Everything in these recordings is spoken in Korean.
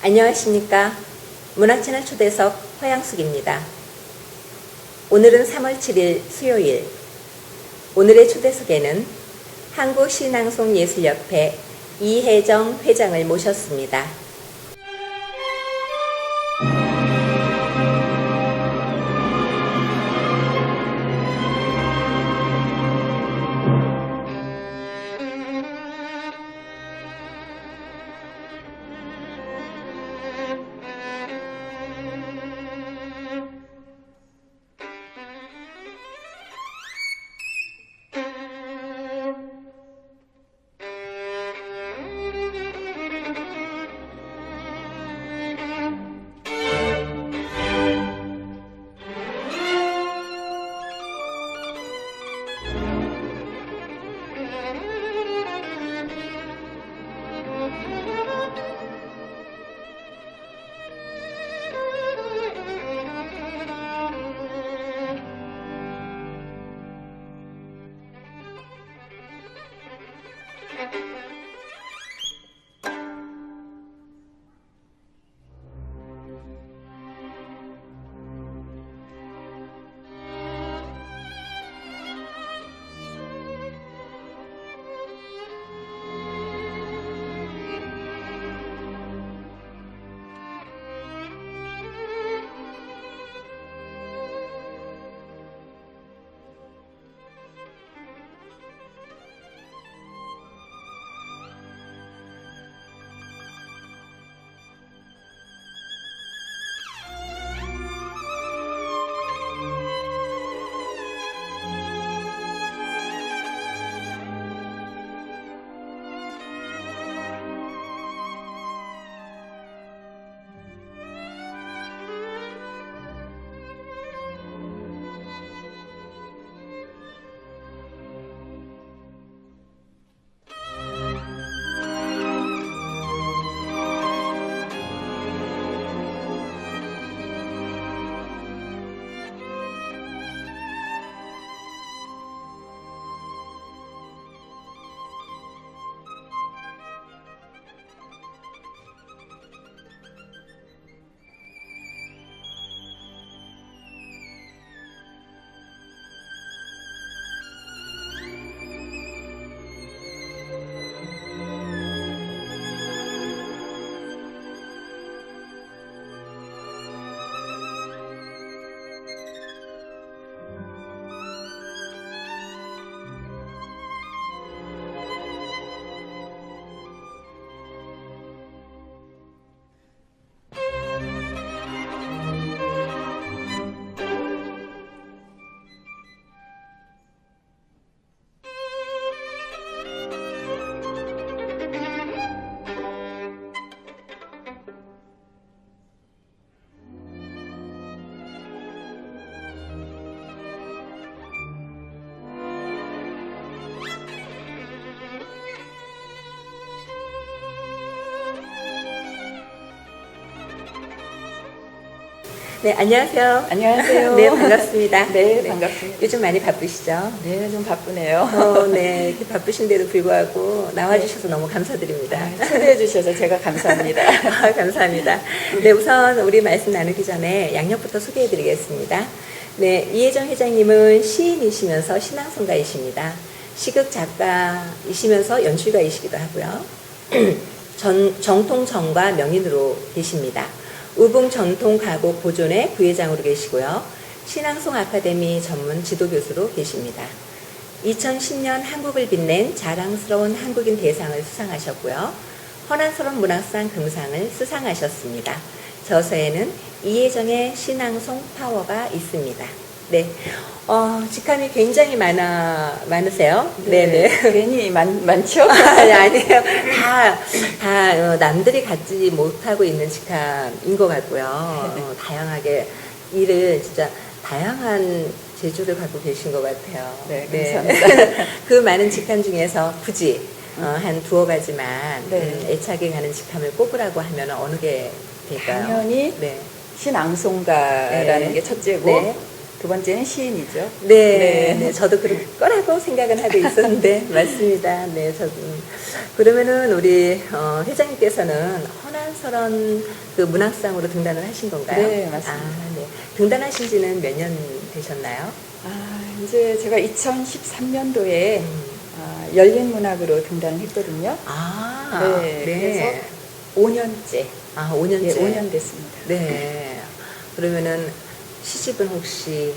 안녕하십니까. 문학채널 초대석 허양숙입니다. 오늘은 3월 7일 수요일. 오늘의 초대석에는 한국시낭송예술협회 이혜정 회장을 모셨습니다. 네, 안녕하세요. 안녕하세요. 네, 반갑습니다. 네, 반갑습니다. 요즘 많이 바쁘시죠? 네, 좀 바쁘네요. 네, 이렇게 바쁘신데도 불구하고 나와주셔서 너무 감사드립니다. 초대해 주셔서 제가 감사합니다. 감사합니다. 네, 우선 우리 말씀 나누기 전에 양력부터 소개해드리겠습니다. 네, 이혜정 회장님은 시인이시면서 신앙송가이십니다. 시극 작가이시면서 연출가이시기도 하고요. 정통정과 명인으로 계십니다. 우붕 전통 가곡 보존회 부회장으로 계시고요. 신앙송 아카데미 전문 지도교수로 계십니다. 2010년 한국을 빛낸 자랑스러운 한국인 대상을 수상하셨고요. 허난스러운 문학상 금상을 수상하셨습니다. 저서에는 이혜정의 신앙송 파워가 있습니다. 네, 직함이 굉장히 많으세요. 네, 괜히 많죠? 아니에요. 다 남들이 갖지 못하고 있는 직함인 것 같고요. 다양하게 일을 진짜 다양한 재주를 갖고 계신 것 같아요. 네, 감사합니다. 그 많은 직함 중에서 굳이 한 두어 가지만 네. 애착이 가는 직함을 꼽으라고 하면 어느 게 될까요? 당연히 네. 신앙송가라는 네. 게 첫째고 네. 두 번째는 시인이죠. 네, 저도 그럴 거라고 생각은 하고 있었는데 맞습니다. 네, 저도 그러면은 우리 회장님께서는 신한설원 그 문학상으로 등단을 하신 건가요? 네, 맞습니다. 아, 네. 등단하신 지는 몇 년 되셨나요? 이제 제가 2013년도에 열린문학으로 등단을 했거든요. 아, 네, 네. 그래서 5년째. 아, 5년째. 네, 5년 됐습니다. 네. 그러면은 시집은 혹시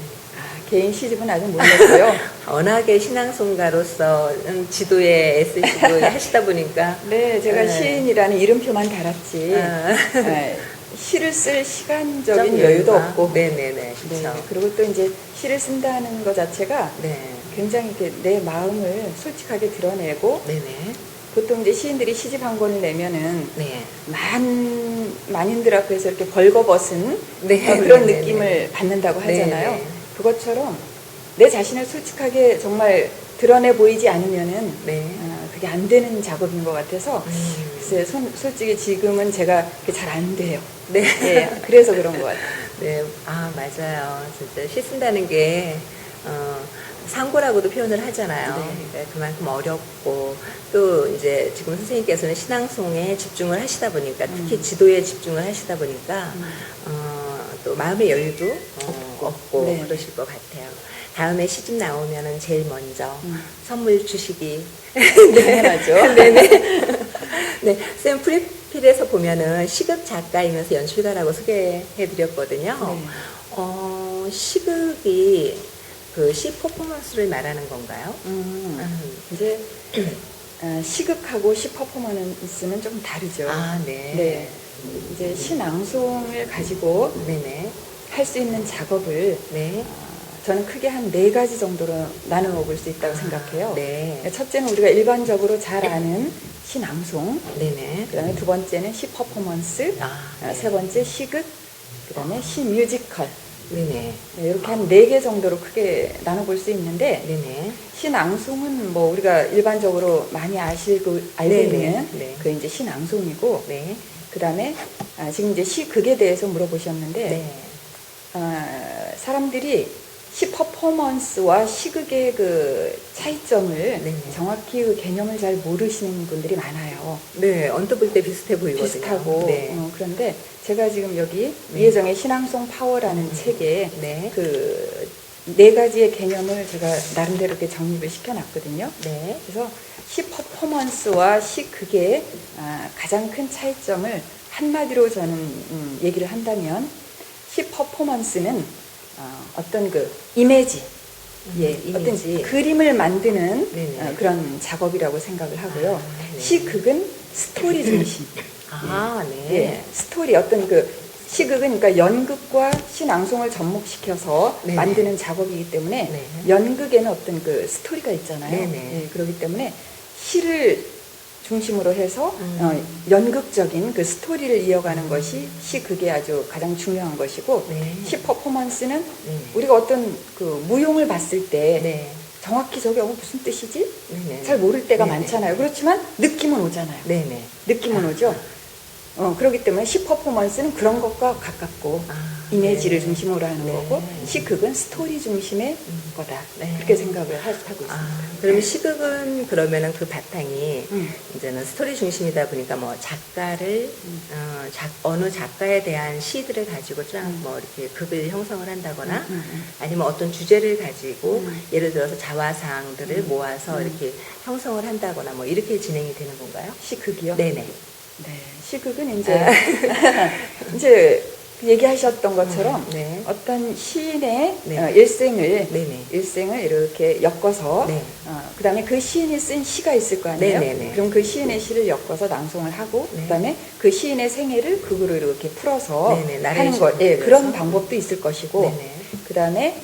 개인 시집은 아직 못 냈고요. 워낙에 신앙송가로서 지도에 애쓰시고 하시다 보니까 네, 제가 네. 시인이라는 이름표만 달았지. 아. 네, 시를 쓸 시간적인 좀 여유도 여유가? 없고. 네네네. 네, 그렇죠. 그리고 또 이제 시를 쓴다는 것 자체가 네. 굉장히 이렇게 내 마음을 솔직하게 드러내고, 네네. 보통 이제 시인들이 시집 한 권을 내면은 네. 만인들 앞에서 이렇게 벌거벗은 네. 그런 네네네. 느낌을 받는다고 하잖아요. 네네. 그것처럼 내 자신을 솔직하게 정말 드러내 보이지 않으면은 네. 그게 안 되는 작업인 것 같아서 글쎄 솔직히 지금은 제가 잘 안 돼요. 네. 예, 그래서 그런 것 같아요. 네. 아, 맞아요. 진짜 시 쓴다는 게, 상고라고도 표현을 하잖아요. 네. 그러니까 그만큼 어렵고, 또 이제 지금 선생님께서는 신앙송에 집중을 하시다 보니까, 특히 지도에 집중을 하시다 보니까, 또 마음의 여유도 없고 네. 그러실 것 같아요. 다음에 시집 나오면은 제일 먼저 음. 선물 주시기. 당연하죠. 네네. 네, 쌤 프리필에서 보면은 시극 작가이면서 연출가라고 소개해드렸거든요. 네. 시극이 그 시 퍼포먼스를 말하는 건가요? 이제 시극하고 시 퍼포먼스는 좀 다르죠. 아, 네. 네. 이제 신앙송을 가지고 네네. 할 수 있는 작업을 네. 저는 크게 한 4가지 정도로 나누어 볼 수 있다고 생각해요. 네. 첫째는 우리가 일반적으로 잘 아는 시낭송, 네네. 그다음에 두 번째는 시 퍼포먼스, 네. 세 번째 시극, 그다음에 시 뮤지컬. 네네. 네, 이렇게 한 4개 정도로 크게 나눠볼 수 있는데, 네네. 신앙송은 뭐 우리가 일반적으로 많이 알고 네네. 있는 네. 그 이제 신앙송이고, 네. 그다음에 지금 이제 시극에 대해서 물어보셨는데, 네. 사람들이 시 퍼포먼스와 시극의 그 차이점을 네네. 정확히 그 개념을 잘 모르시는 분들이 많아요. 네, 언뜻 볼 때 비슷해 보이거든요. 비슷하고. 네. 그런데 제가 지금 여기 네. 이혜정의 신앙송 파워라는 책에 네. 그 4가지의 개념을 제가 나름대로 이렇게 정립을 시켜놨거든요. 네. 그래서 시 퍼포먼스와 시극의 가장 큰 차이점을 한마디로 저는 얘기를 한다면, 시 퍼포먼스는 어떤 그 이미지, 어떤 이미지. 그림을 만드는 네네. 그런 작업이라고 생각을 하고요. 네. 시극은 스토리 중심. 아, 네. 예, 스토리 어떤 그 시극은 그러니까 연극과 신앙송을 접목시켜서 네네. 만드는 작업이기 때문에 네. 연극에는 어떤 그 스토리가 있잖아요. 네네. 예, 그렇기 때문에 시를 중심으로 해서 연극적인 그 스토리를 이어가는 것이 시극의 아주 가장 중요한 것이고, 네. 시 퍼포먼스는 네. 우리가 어떤 그 무용을 봤을 때 네. 정확히 저게 무슨 뜻이지? 네네. 잘 모를 때가 네네. 많잖아요. 그렇지만 느낌은 오잖아요. 네네. 느낌은 오죠. 그렇기 때문에 시 퍼포먼스는 그런 것과 가깝고 이미지를 네. 중심으로 하는 네. 거고, 시극은 스토리 중심의 거다. 네. 그렇게 생각을 하고 있습니다. 그러면 시극은 그러면은 그 바탕이 음. 이제는 스토리 중심이다 보니까 뭐 작가를 어느 작가에 대한 시들을 가지고 쫙 뭐 이렇게 극을 형성을 한다거나 아니면 어떤 주제를 가지고 예를 들어서 자화상들을 모아서 이렇게 형성을 한다거나 뭐 이렇게 진행이 되는 건가요? 시극이요? 네네. 네, 시극은 이제 이제 얘기하셨던 것처럼 네. 어떤 시인의 네. 일생을 네네. 이렇게 엮어서 네. 그다음에 그 시인이 쓴 시가 있을 거 아니에요. 네네네. 그럼 그 시인의 시를 엮어서 낭송을 하고, 네. 그다음에 그 시인의 생애를 극으로 이렇게 풀어서 네네, 하는 것, 예, 나레이션을 그런 해서. 방법도 있을 것이고, 네네. 그다음에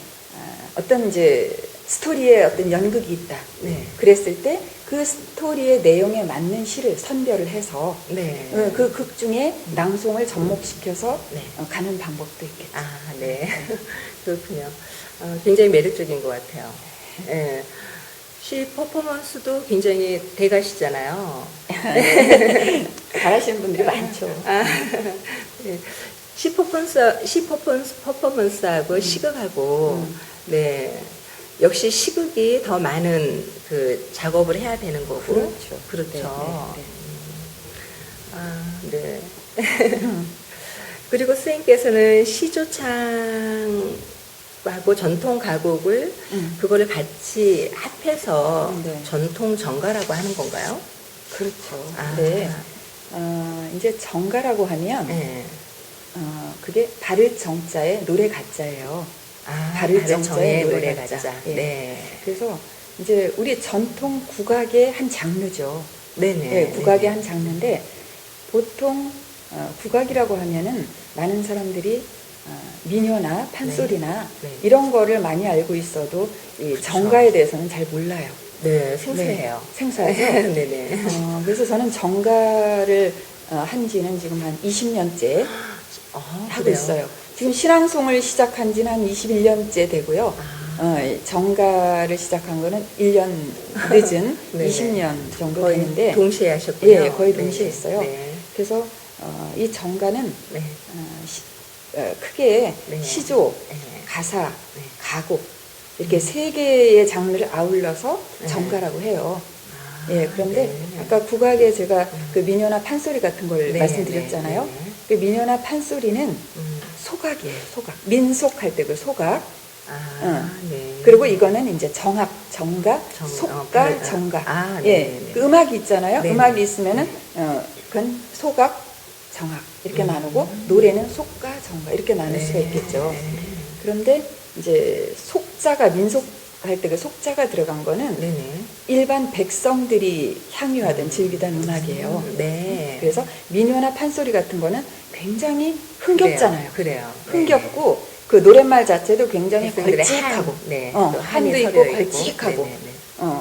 어떤 이제 스토리에 어떤 연극이 있다. 네. 그랬을 때 그 스토리의 내용에 맞는 시를 선별을 해서 네. 그 극 중에 낭송을 접목시켜서 네. 가는 방법도 있겠죠. 네. 그렇군요. 굉장히 매력적인 것 같아요. 예. 시 퍼포먼스도 굉장히 대가시잖아요. 잘하시는 분들이 많죠. 네. 퍼포먼스하고 시극하고, 네. 역시 시극이 더 많은 그 작업을 해야 되는 거고. 그렇죠. 그렇죠. 네, 네, 네. 네. 그리고 선생님께서는 시조창하고 전통 가곡을 그거를 같이 합해서 네. 전통 정가라고 하는 건가요? 그렇죠. 아. 네. 이제 정가라고 하면 네. 그게 바를 정자에 노래 가자예요. 아, 바를 정자에 노래 노래 가자. 가자. 예. 네. 그래서 이제 우리 전통 국악의 한 장르죠. 네네. 네, 국악의 네네. 한 장르인데 보통 국악이라고 하면은 많은 사람들이 민요나 판소리나 네. 이런 거를 많이 알고 있어도 이 그쵸. 정가에 대해서는 잘 몰라요. 네, 생소해요. 생소하죠. 네네. 그래서 저는 정가를 한 지는 지금 한 20년째 하고 그래요? 있어요. 지금 신앙송을 시작한 지는 한 21년째 되고요. 정가를 시작한 거는 1년 늦은 네네. 20년 정도 거의 되는데 동시에 하셨군요. 예, 거의 네. 동시에 했어요. 네. 그래서 이 정가는 네. 크게 네. 시조, 네. 가사, 네. 가곡 이렇게 세 개의 장르를 아울러서 네. 정가라고 해요. 아, 예, 그런데 네. 아까 국악에 제가 그 민요나 판소리 같은 걸 네, 말씀드렸잖아요. 네, 네. 그 민요나 판소리는 음. 소각이에요, 소각. 민속할 때 그 소각. 아, 네. 그리고 이거는 이제 정합, 정가, 정- 속가, 다르다. 정가. 아, 네, 예, 네, 네. 그 음악이 있잖아요. 네, 음악이 네. 있으면은 그건 소각, 정합 이렇게 나누고 음. 노래는 속가, 정가 이렇게 나눌 수가 있겠죠. 그런데 이제 속자가 민속할 때 그 속자가 들어간 거는 네네. 일반 백성들이 향유하던 즐기던 음악이에요. 네. 그래서 민요나 판소리 같은 거는 굉장히 흥겹잖아요. 그래요. 흥겹고 그 노랫말 자체도 굉장히 백성들의 걸찍하고 한, 네. 또 한도 한이 있고 서려 걸찍하고 네네네.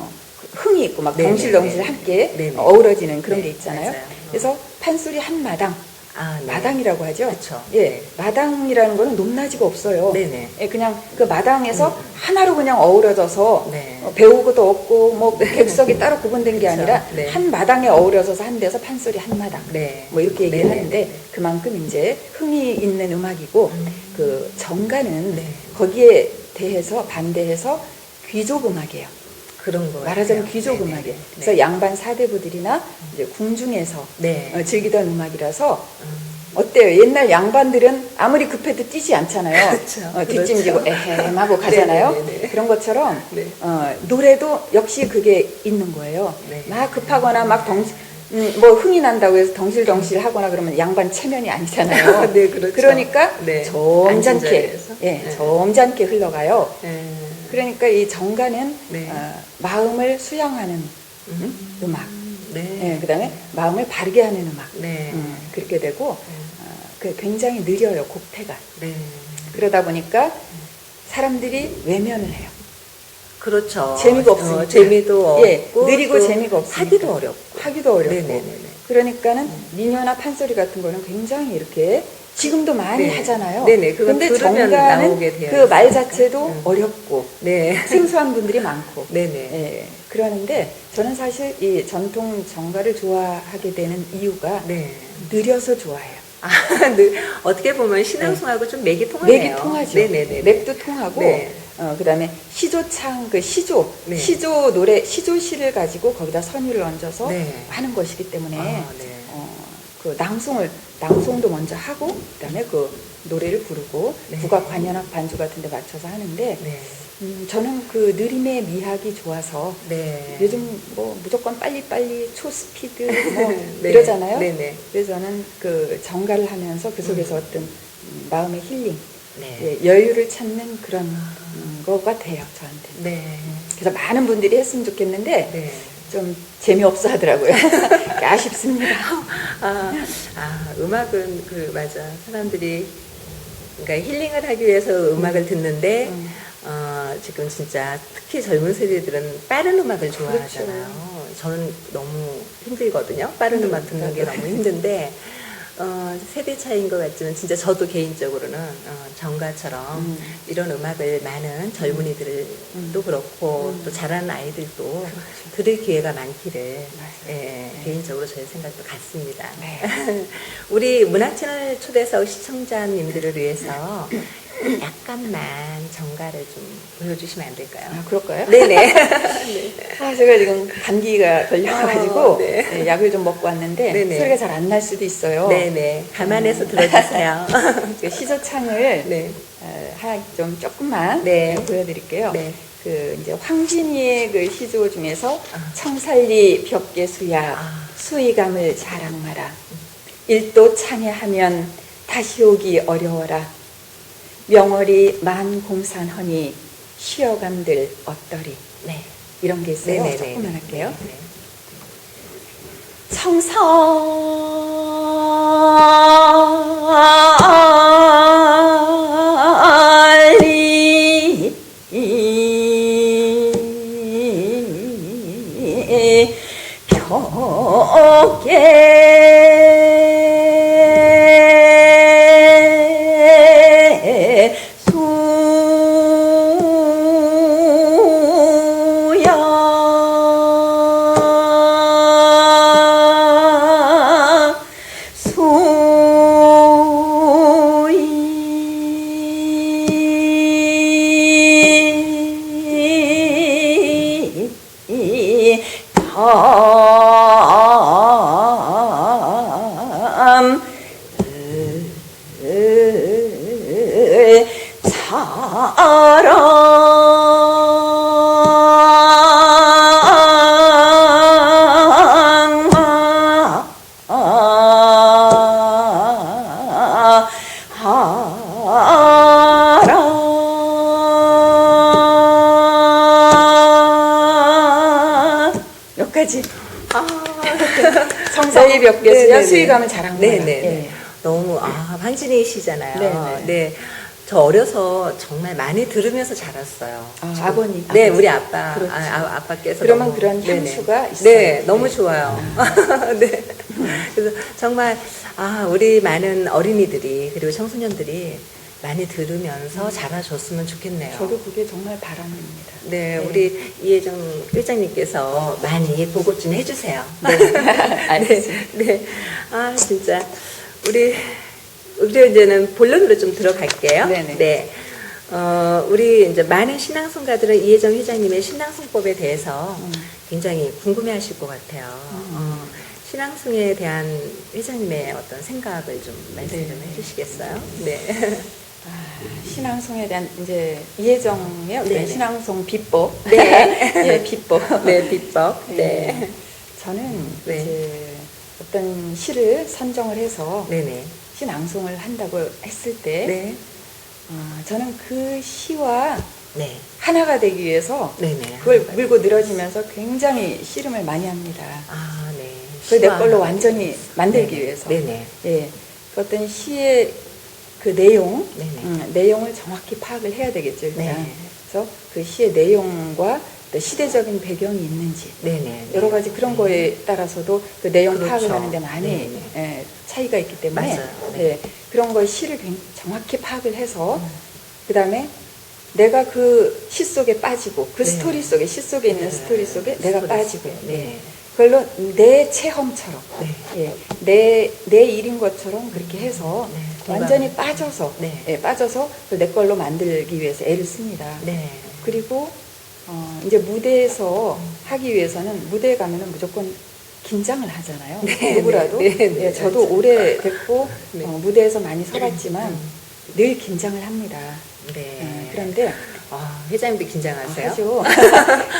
흥이 있고 막 네네, 덩실덩실 네네. 함께 네네. 어우러지는 그런 게 네, 있잖아요. 맞아요. 그래서 판소리 한 마당, 아, 네. 마당이라고 하죠. 그쵸. 예, 네. 마당이라는 거는 높낮이가 없어요. 네네. 예, 그냥 그 마당에서 하나로 그냥 어우러져서 네. 배우고도 없고 뭐 객석이 따로 구분된 게 그쵸. 아니라 네. 한 마당에 어우러져서 한 데서 판소리 한 마당. 네. 뭐 이렇게 얘기를 네네. 하는데 그만큼 이제 흥이 있는 음악이고 그 정가는 네. 거기에 대해서 반대해서 귀족 음악이에요. 그런 거. 말하자면 같아요. 귀족 네네. 음악이에요. 네. 그래서 양반 사대부들이나 이제 궁중에서 네. 즐기던 음악이라서 어때요? 옛날 양반들은 아무리 급해도 뛰지 않잖아요. 그렇죠. 뒷짐지고 그렇죠. 에헴하고 가잖아요. 네네네네. 그런 것처럼 네. 노래도 역시 그게 있는 거예요. 네. 막 급하거나 막 뭐 흥이 난다고 해서 덩실덩실 하거나 그러면 양반 체면이 아니잖아요. 네, 그렇죠. 그러니까 네. 앉은 점잖게, 자리에서. 예, 네. 점잖게 흘러가요. 네. 그러니까 이 정가는 네. 마음을 수양하는 음악, 네. 그다음에 마음을 바르게 하는 음악, 네. 그렇게 되고 그 굉장히 느려요, 곡태가. 네. 그러다 보니까 사람들이 외면을 해요. 그렇죠. 재미가 없으니까. 재미도 예, 없고 느리고 또 재미가 없으니까. 하기도 어렵고. 하기도 어렵고. 네네네네. 그러니까는 민요나 판소리 같은 거는 굉장히 이렇게 지금도 많이 네. 하잖아요. 네네, 그건 근데 들으면 정가는 나오게 되어 그 말 있으니까. 자체도 어렵고 네. 생소한 분들이 많고. 네네. 예, 그러는데 저는 사실 이 전통 정가를 좋아하게 되는 이유가 네. 느려서 좋아해요. 아, 네. 어떻게 보면 신앙송하고 좀 맥이 통하네요. 맥이 통하죠. 네네네. 맥도 통하고, 네. 그다음에 시조창, 그 시조, 네. 시조 노래, 시조시를 가지고 거기다 선율을 얹어서 네. 하는 것이기 때문에, 아, 네. 그 낭송도 먼저 하고, 그다음에 그 노래를 부르고, 네. 국악 관현악 반주 같은 데 맞춰서 하는데, 네. 저는 그 느림의 미학이 좋아서, 네. 요즘 뭐 무조건 빨리빨리 초스피드 뭐 네. 이러잖아요. 네네. 그래서 저는 그 정가를 하면서 그 속에서 어떤 마음의 힐링, 네. 예, 여유를 찾는 그런 거가 돼요, 저한테. 네. 그래서 많은 분들이 했으면 좋겠는데 네. 좀 재미없어 하더라고요. 아쉽습니다. 음악은 맞아. 사람들이 그러니까 힐링을 하기 위해서 음악을 듣는데 지금 진짜 특히 젊은 세대들은 빠른 음악을 좋아하잖아요. 저는 너무 힘들거든요. 빠른 음악 듣는 게 너무 힘든데 세대 차이인 것 같지만 진짜 저도 개인적으로는 정가처럼 이런 음악을 많은 젊은이들도 그렇고 또 자라는 아이들도 들을 기회가 많기를 개인적으로 저의 생각도 같습니다. 네. 우리 문화채널 초대석 시청자님들을 위해서 약간만 정가를 좀 보여주시면 안 될까요? 아, 그럴까요? 네네. 아, 제가 지금 감기가 걸려가지고 네. 네, 약을 좀 먹고 왔는데 네네. 소리가 잘 안 날 수도 있어요. 네네. 감안해서 들어주세요. 그 시조창을 네. 하나 좀 조금만 네. 보여드릴게요. 네. 그 이제 황진이의 그 시조 중에서 아. 청살리 벽계수야 아. 수의감을 자랑마라 일도 창야하면 다시 오기 어려워라 명월이 만공산허니 쉬어감들 어떠리 네. 이런 게 있어요. 네네네. 조금만 할게요. 네. 청살리 벽에 수야 수이 참 사랑하라 여기까지 청살리 벽계수야 네네네. 수의감을 자랑하라. 네네. 예. 너무 황진이시잖아요. 네네. 네. 저 어려서 정말 많이 들으면서 자랐어요. 아, 아버님. 네, 우리 아빠. 그렇죠. 아빠께서. 그러면 너무- 그런 네네. 향수가 있어요. 네, 너무 네. 좋아요. 네. 그래서 정말, 우리 많은 어린이들이, 그리고 청소년들이 많이 들으면서 자라줬으면 좋겠네요. 저도 그게 정말 바람입니다. 네, 우리 이혜정 회장님께서 많이 보고 좀 해주세요. 네. 알겠습니다. 네. 진짜. 우리 이제는 본론으로 좀 들어갈게요. 네네. 네. 우리 이제 많은 신앙송가들은 이혜정 회장님의 신앙송법에 대해서 굉장히 궁금해 하실 것 같아요. 신앙송에 대한 회장님의 어떤 생각을 좀 말씀 좀 네. 해주시겠어요? 네. 신앙송에 대한 이제 이혜정의 어떤 네네. 신앙송 비법. 네. 예, 비법. 네, 비법. 예. 네. 저는 네. 이제 어떤 시를 선정을 해서 네네. 신앙송을 한다고 했을 때 네. 저는 그 시와 네. 하나가 되기 위해서 네네. 그걸 물고 늘어지면서 굉장히 씨름을 많이 합니다. 네. 그걸 내 시와 걸로 하나. 완전히 만들기 네네. 위해서. 네네. 예. 그 어떤 시의 그 내용, 네네. 내용을 정확히 파악을 해야 되겠죠, 일단. 네. 그래서 그 시의 내용과 또 시대적인 배경이 있는지, 네네. 여러 가지 그런 거에 따라서도 그 내용 그렇죠. 파악을 하는데 많이 네네. 예, 차이가 있기 때문에 맞아요. 네. 예, 그런 걸 시를 정확히 파악을 해서 그 다음에 내가 그 시 속에 빠지고 그 네. 스토리 속에 시 속에 있는 네. 스토리 속에 내가 스토리 빠지고 속에. 예. 네. 그걸로 내 체험처럼 네. 예, 내 일인 것처럼 그렇게 해서 네. 완전히 빠져서 네. 예, 빠져서 내 걸로 만들기 위해서 애를 씁니다. 네. 그리고 이제 무대에서 하기 위해서는 무대에 가면은 무조건 긴장을 하잖아요. 네, 누구라도. 네, 네, 네, 예, 저도 맞아요. 오래됐고 네. 무대에서 많이 서봤지만 늘 긴장을 합니다. 네. 그런데 회장님도 긴장하세요? 하죠.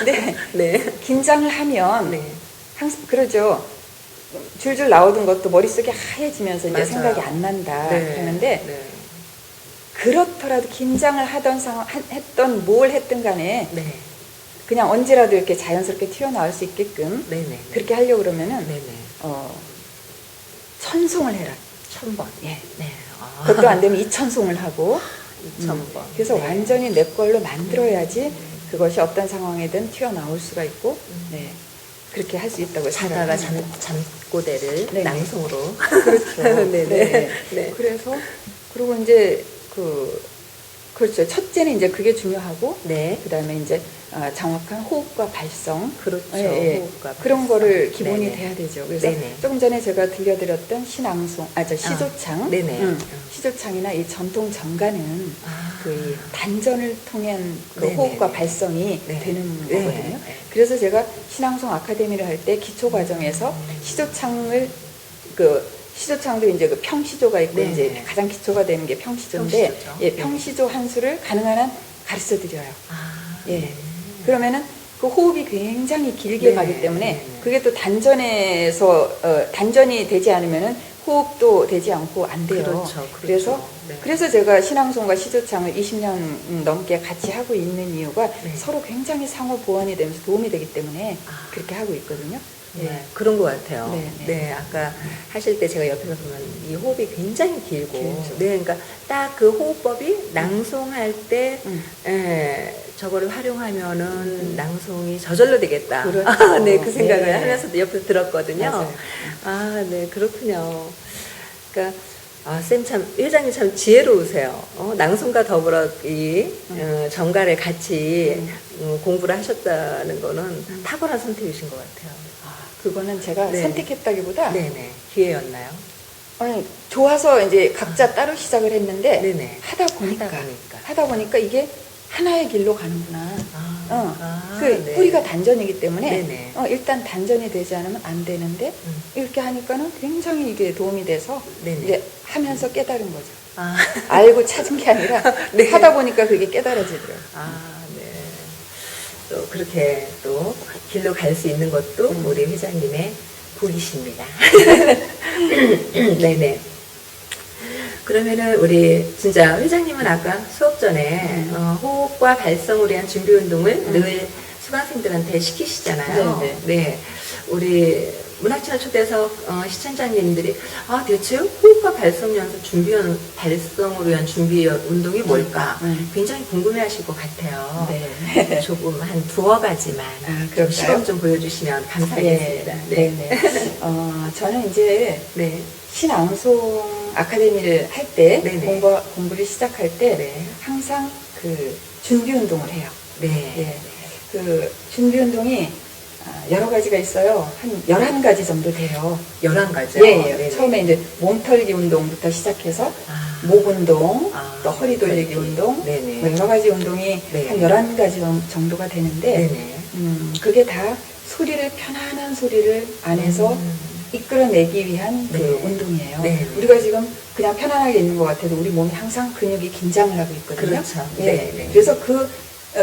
네, 네. 긴장을 하면 네. 항상 그러죠. 줄줄 나오던 것도 머릿속에 하얘지면서 이제 맞아요. 생각이 안 난다. 네. 그러는데 네. 그렇더라도 긴장을 하던 했던 뭘 했든 간에 네. 그냥 언제라도 이렇게 자연스럽게 튀어나올 수 있게끔 네네. 그렇게 하려고 그러면은 네네. 천송을 해라. 1000번. 예. 네. 그것도 안 되면 2000송을 하고 2000번. 그래서 네. 완전히 내 걸로 만들어야지 그것이 어떤 상황이든 튀어나올 수가 있고 네. 그렇게 할 수 있다고 자다가 생각합니다. 잠꼬대를 네네. 낭송으로. 그렇죠. 네네. 네. 네. 그래서 그리고 이제 그 그렇죠. 첫째는 이제 그게 중요하고, 네. 그다음에 이제 정확한 호흡과 발성, 그렇죠. 예, 예. 호흡과 그런 발성. 거를 기본이 네네. 돼야 되죠. 그래서 네네. 조금 전에 제가 들려드렸던 신앙송, 시조창, 네네. 시조창이나 이 전통 정가는 아. 그 단전을 통한 그 네네네. 호흡과 발성이 네. 되는 네. 거거든요. 네. 그래서 제가 신앙송 아카데미를 할 때 기초 과정에서 시조창을 시조창도 이제 그 평시조가 있고 네. 이제 가장 기초가 되는 게 평시조인데 평시조죠. 예, 네. 평시조 한 수를 가능한 한 가르쳐 드려요. 아. 예. 그러면은 그 호흡이 굉장히 길게 네. 가기 때문에 네. 그게 또 단전에서 단전이 되지 않으면은 호흡도 되지 않고 안 돼요. 그렇죠. 그래서 네. 그래서 제가 신앙송과 시조창을 20년 넘게 같이 하고 있는 이유가 네. 서로 굉장히 상호 보완이 되면서 도움이 되기 때문에 아. 그렇게 하고 있거든요. 네, 그런 것 같아요. 네, 네, 네. 아까 하실 때 제가 옆에서 보면 이 호흡이 굉장히 길고, 길죠. 네, 그러니까 딱 그 호흡법이 낭송할 때, 저거를 활용하면은 낭송이 저절로 되겠다. 그렇죠. 아, 네, 그 생각을 네. 하면서도 옆에서 들었거든요. 맞아요. 아, 네, 그렇군요. 그러니까. 쌤 참, 회장님 참 지혜로우세요. 낭송과 더불어 이 정가를 같이 공부를 하셨다는 거는 탁월한 선택이신 것 같아요. 그거는 제가 네. 선택했다기보다 네네. 기회였나요? 아니, 좋아서 이제 각자 따로 시작을 했는데 네네. 하다 보니까 하다 보니까. 이게 하나의 길로 가는구나. 그 네. 뿌리가 단전이기 때문에 네네. 일단 단전이 되지 않으면 안 되는데 이렇게 하니까는 굉장히 이게 도움이 돼서 네네. 이제 하면서 깨달은 거죠. 아, 알고 찾은 게 아니라 네. 하다 보니까 그게 깨달아지더라고요. 네. 또 그렇게 또 길로 갈 수 있는 것도 우리 회장님의 복이십니다. 네네. 그러면은 우리 진짜 회장님은 아까 수업 전에 호흡과 발성을 위한 준비 운동을 늘 수강생들한테 시키시잖아요. 네네. 네. 우리 문학채널 초대해서 시청자님들이 대체 호흡과 발성 연습 발성을 위한 준비 운동이 뭘까 굉장히 궁금해하실 것 같아요. 네. 조금 한 두어 가지만 그럴까요? 시범 좀 보여주시면 감사하겠습니다. 네. 저는 이제 네. 신앙송 아카데미를 할 때 네네. 공부를 시작할 때 네. 항상 그 준비 운동을 해요. 네. 예. 그 준비 운동이 여러 가지가 있어요. 한 11가지 정도 돼요. 11가지요? 예, 예. 네네. 처음에 이제 몸털기 운동부터 시작해서 목 운동, 또 허리 돌리기 운동, 네네. 뭐 여러 가지 운동이 네. 한 11가지 정도가 되는데, 네네. 그게 다 편안한 소리를 안에서 이끌어내기 위한 그 네. 운동이에요. 네. 우리가 지금 그냥 편안하게 있는 것 같아도 우리 몸이 항상 근육이 긴장을 하고 있거든요. 그렇죠. 예. 네. 그래서 그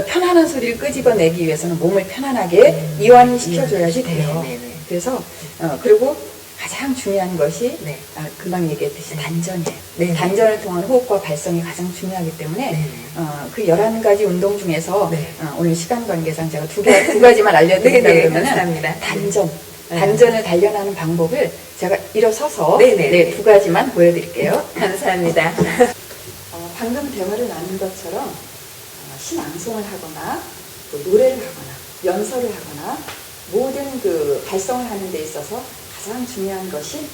편안한 소리를 끄집어내기 위해서는 몸을 편안하게 이완을 시켜줘야지 돼요. 네. 그래서 그리고 가장 중요한 것이 네. 금방 얘기했듯이 단전이에요. 네. 단전을 통한 호흡과 발성이 가장 중요하기 때문에 네. 그 11가지 운동 중에서 네. 오늘 시간 관계상 제가 두 가지만 알려드린다 네, 네, 그러면은 감사합니다. 단전을 단련하는 방법을 제가 일어서서 네. 두 가지만 보여드릴게요. 감사합니다. 방금 대화를 나눈 것처럼 신앙송을 하거나 또 노래를 하거나 연설을 하거나 모든 그 발성을 하는 데 있어서 가장 중요한 것이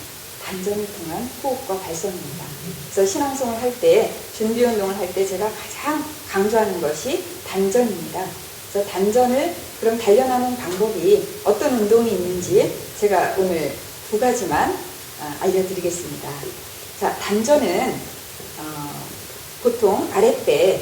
단전을 통한 호흡과 발성입니다. 그래서 신앙송을 할 때, 준비 운동을 할 때 제가 가장 강조하는 것이 단전입니다. 그래서 단전을 그럼 단련하는 방법이 어떤 운동이 있는지 제가 오늘 두 가지만 알려드리겠습니다. 자, 단전은 보통 아랫배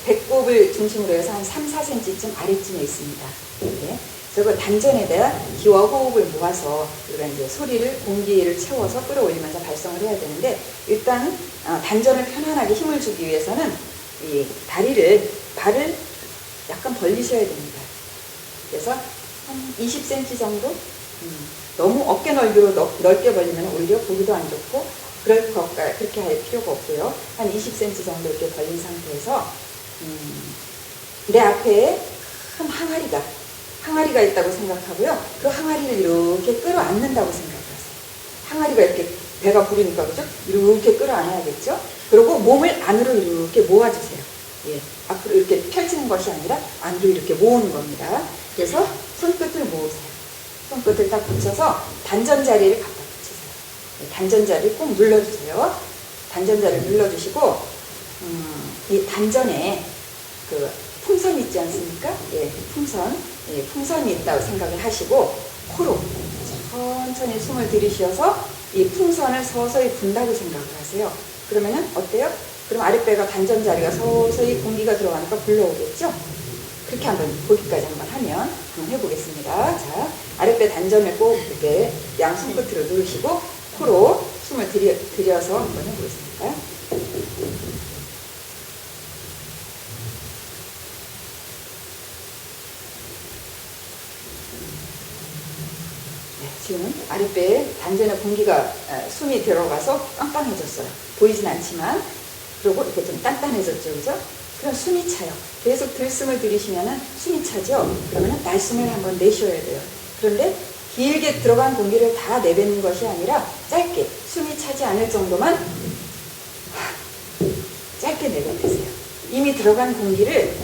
배꼽을 중심으로 해서 한 3, 4cm쯤 아래쯤에 있습니다. 네. 그래서 그 단전에다가 기와 호흡을 모아서 우리가 이제 소리를 공기를 채워서 끌어올리면서 발성을 해야 되는데 일단 단전을 편안하게 힘을 주기 위해서는 이 발을 약간 벌리셔야 됩니다. 그래서 한 20cm 정도 너무 어깨 넓이로 넓게 벌리면 오히려 보기도 안 좋고 그렇게 할 필요가 없고요. 한 20cm 정도 이렇게 벌린 상태에서 내 앞에 큰 항아리가 있다고 생각하고요. 그 항아리를 이렇게 끌어안는다고 생각하세요. 항아리가 이렇게 배가 부르니까 그죠? 이렇게 끌어안아야겠죠? 그리고 몸을 안으로 이렇게 모아주세요. 예, 앞으로 이렇게 펼치는 것이 아니라 안으로 이렇게 모으는 겁니다. 그래서 손끝을 모으세요. 손끝을 딱 붙여서 단전 자리를 갖다 붙이세요. 단전 자리를 꼭 눌러주세요. 단전 자리를 눌러주시고 이 단전에 그 풍선 있지 않습니까? 예, 풍선이 있다고 생각을 하시고 코로 천천히 숨을 들이쉬어서 이 풍선을 서서히 분다고 생각을 하세요. 그러면은 어때요? 그럼 아랫배가 단전 자리가 서서히 공기가 들어가니까 불러오겠죠? 그렇게 한번 보기까지 한번 하면 한번 해보겠습니다. 자, 아랫배 단전을 꼭 이렇게 양 손끝으로 누르시고 코로 숨을 들여서 한번 해보겠습니다. 네, 지금 아랫배에 단전에 공기가 숨이 들어가서 빵빵해졌어요. 보이진 않지만 그리고 이렇게 좀 단단해졌죠, 그죠? 그럼 숨이 차요. 계속 들숨을 들이시면은 숨이 차죠. 그러면은 날숨을 한번 내쉬어야 돼요. 그런데 길게 들어간 공기를 다 내뱉는 것이 아니라 짧게 숨이 차지 않을 정도만 짧게 내뱉으세요. 이미 들어간 공기를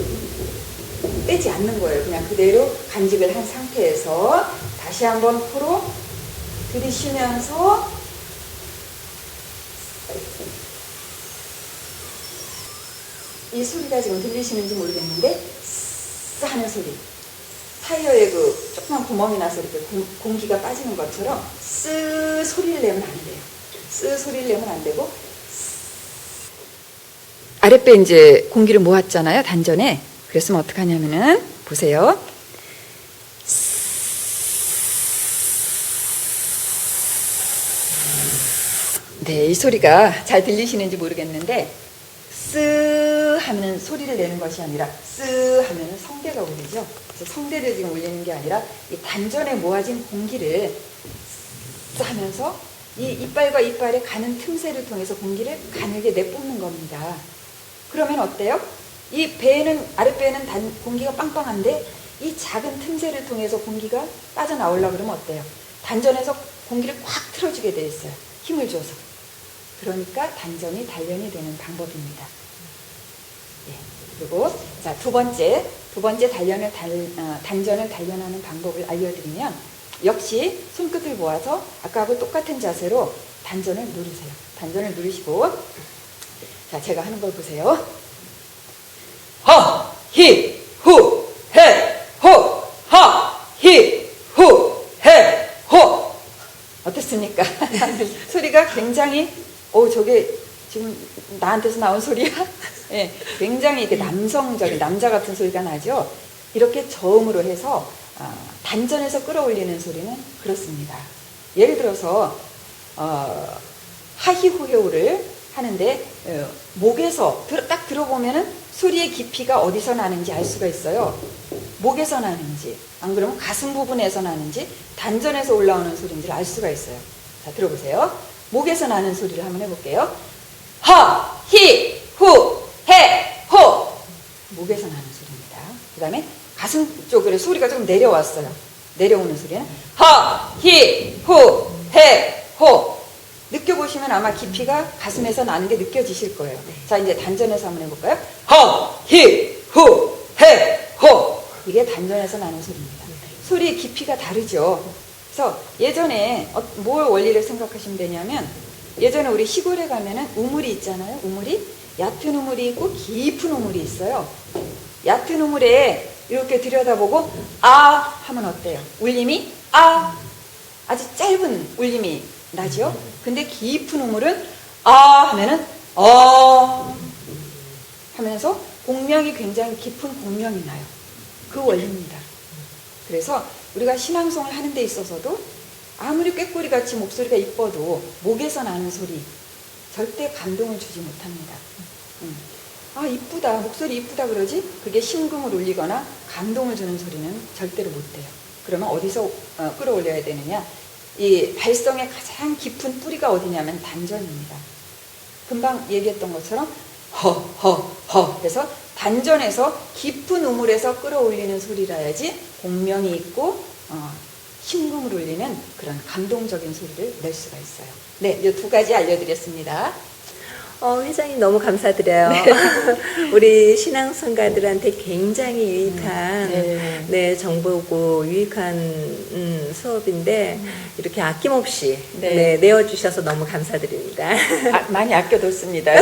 빼지 않는 거예요. 그냥 그대로 간직을 한 상태에서 다시 한번 코로 들이쉬면서 이 소리가 지금 들리시는지 모르겠는데 쓰 하는 소리, 타이어에 그 조그만 구멍이 나서 이렇게 공기가 빠지는 것처럼 쓰 소리를 내면 안 돼요. 쓰 소리를 내면 안 되고 아랫배 이제 공기를 모았잖아요, 단전에. 그랬으면 어떻게 하냐면은 보세요. 네, 이 소리가 잘 들리시는지 모르겠는데 쓰 하면 소리를 내는 것이 아니라 쓰 하면 성대가 울리죠. 그래서 성대를 지금 울리는 게 아니라 이 단전에 모아진 공기를 쓰 하면서 이 이빨과 이빨의 가는 틈새를 통해서 공기를 가늘게 내뿜는 겁니다. 그러면 어때요? 이 배에는 아랫배에는 공기가 빵빵한데 이 작은 틈새를 통해서 공기가 빠져나오려고 그러면 어때요? 단전에서 공기를 꽉 틀어주게 돼 있어요. 힘을 줘서. 그러니까 단전이 단련이 되는 방법입니다. 예. 그리고 자, 두 번째 단전을 단련하는 방법을 알려드리면 역시 손끝을 모아서 아까하고 똑같은 자세로 단전을 누르세요. 단전을 누르시고 자, 제가 하는 걸 보세요. 허, 히, 후, 해, 호, 하, 히, 후, 해, 호. 어떻습니까? 소리가 굉장히 저게 지금 나한테서 나온 소리야? 예, 굉장히 이렇게 남성적인 남자 같은 소리가 나죠. 이렇게 저음으로 해서 단전에서 끌어올리는 소리는 그렇습니다. 예를 들어서 하히후효를 하는데 목에서 딱 들어보면은 소리의 깊이가 어디서 나는지 알 수가 있어요. 목에서 나는지 안 그러면 가슴 부분에서 나는지 단전에서 올라오는 소리인지를 알 수가 있어요. 자, 들어보세요. 목에서 나는 소리를 한번 해볼게요. 하, 히, 후, 해, 호. 목에서 나는 소리입니다. 그 다음에 가슴 쪽으로 소리가 좀 내려왔어요. 내려오는 소리는 하, 히, 후, 해, 호. 느껴보시면 아마 깊이가 가슴에서 나는 게 느껴지실 거예요. 자, 이제 단전에서 한번 해볼까요? 하, 히, 후, 해, 호. 이게 단전에서 나는 소리입니다. 소리의 깊이가 다르죠. 그래서 예전에 뭘 원리를 생각하시면 되냐면 예전에 우리 시골에 가면은 우물이 있잖아요. 우물이 얕은 우물이 있고 깊은 우물이 있어요. 얕은 우물에 이렇게 들여다보고 아 하면 어때요? 울림이 아주 짧은 울림이 나죠. 근데 깊은 우물은 하면은 하면서 공명이 굉장히 깊은 공명이 나요. 그 원리입니다. 그래서 우리가 신앙송을 하는 데 있어서도 아무리 꾀꼬리같이 목소리가 이뻐도 목에서 나는 소리 절대 감동을 주지 못합니다. 이쁘다, 목소리 이쁘다 그러지? 그게 심금을 울리거나 감동을 주는 소리는 절대로 못해요. 그러면 어디서 끌어올려야 되느냐? 이 발성의 가장 깊은 뿌리가 어디냐면 단전입니다. 금방 얘기했던 것처럼 허 해서 단전에서 깊은 우물에서 끌어올리는 소리라야지 공명이 있고 심금을 울리는 그런 감동적인 소리를 낼 수가 있어요. 네, 이 두 가지 알려드렸습니다. 회장님 너무 감사드려요. 네. 우리 신앙송가들한테 굉장히 유익한 네. 네, 정보고 유익한 수업인데 이렇게 아낌없이 네. 네, 내어주셔서 너무 감사드립니다. 많이 아껴뒀습니다.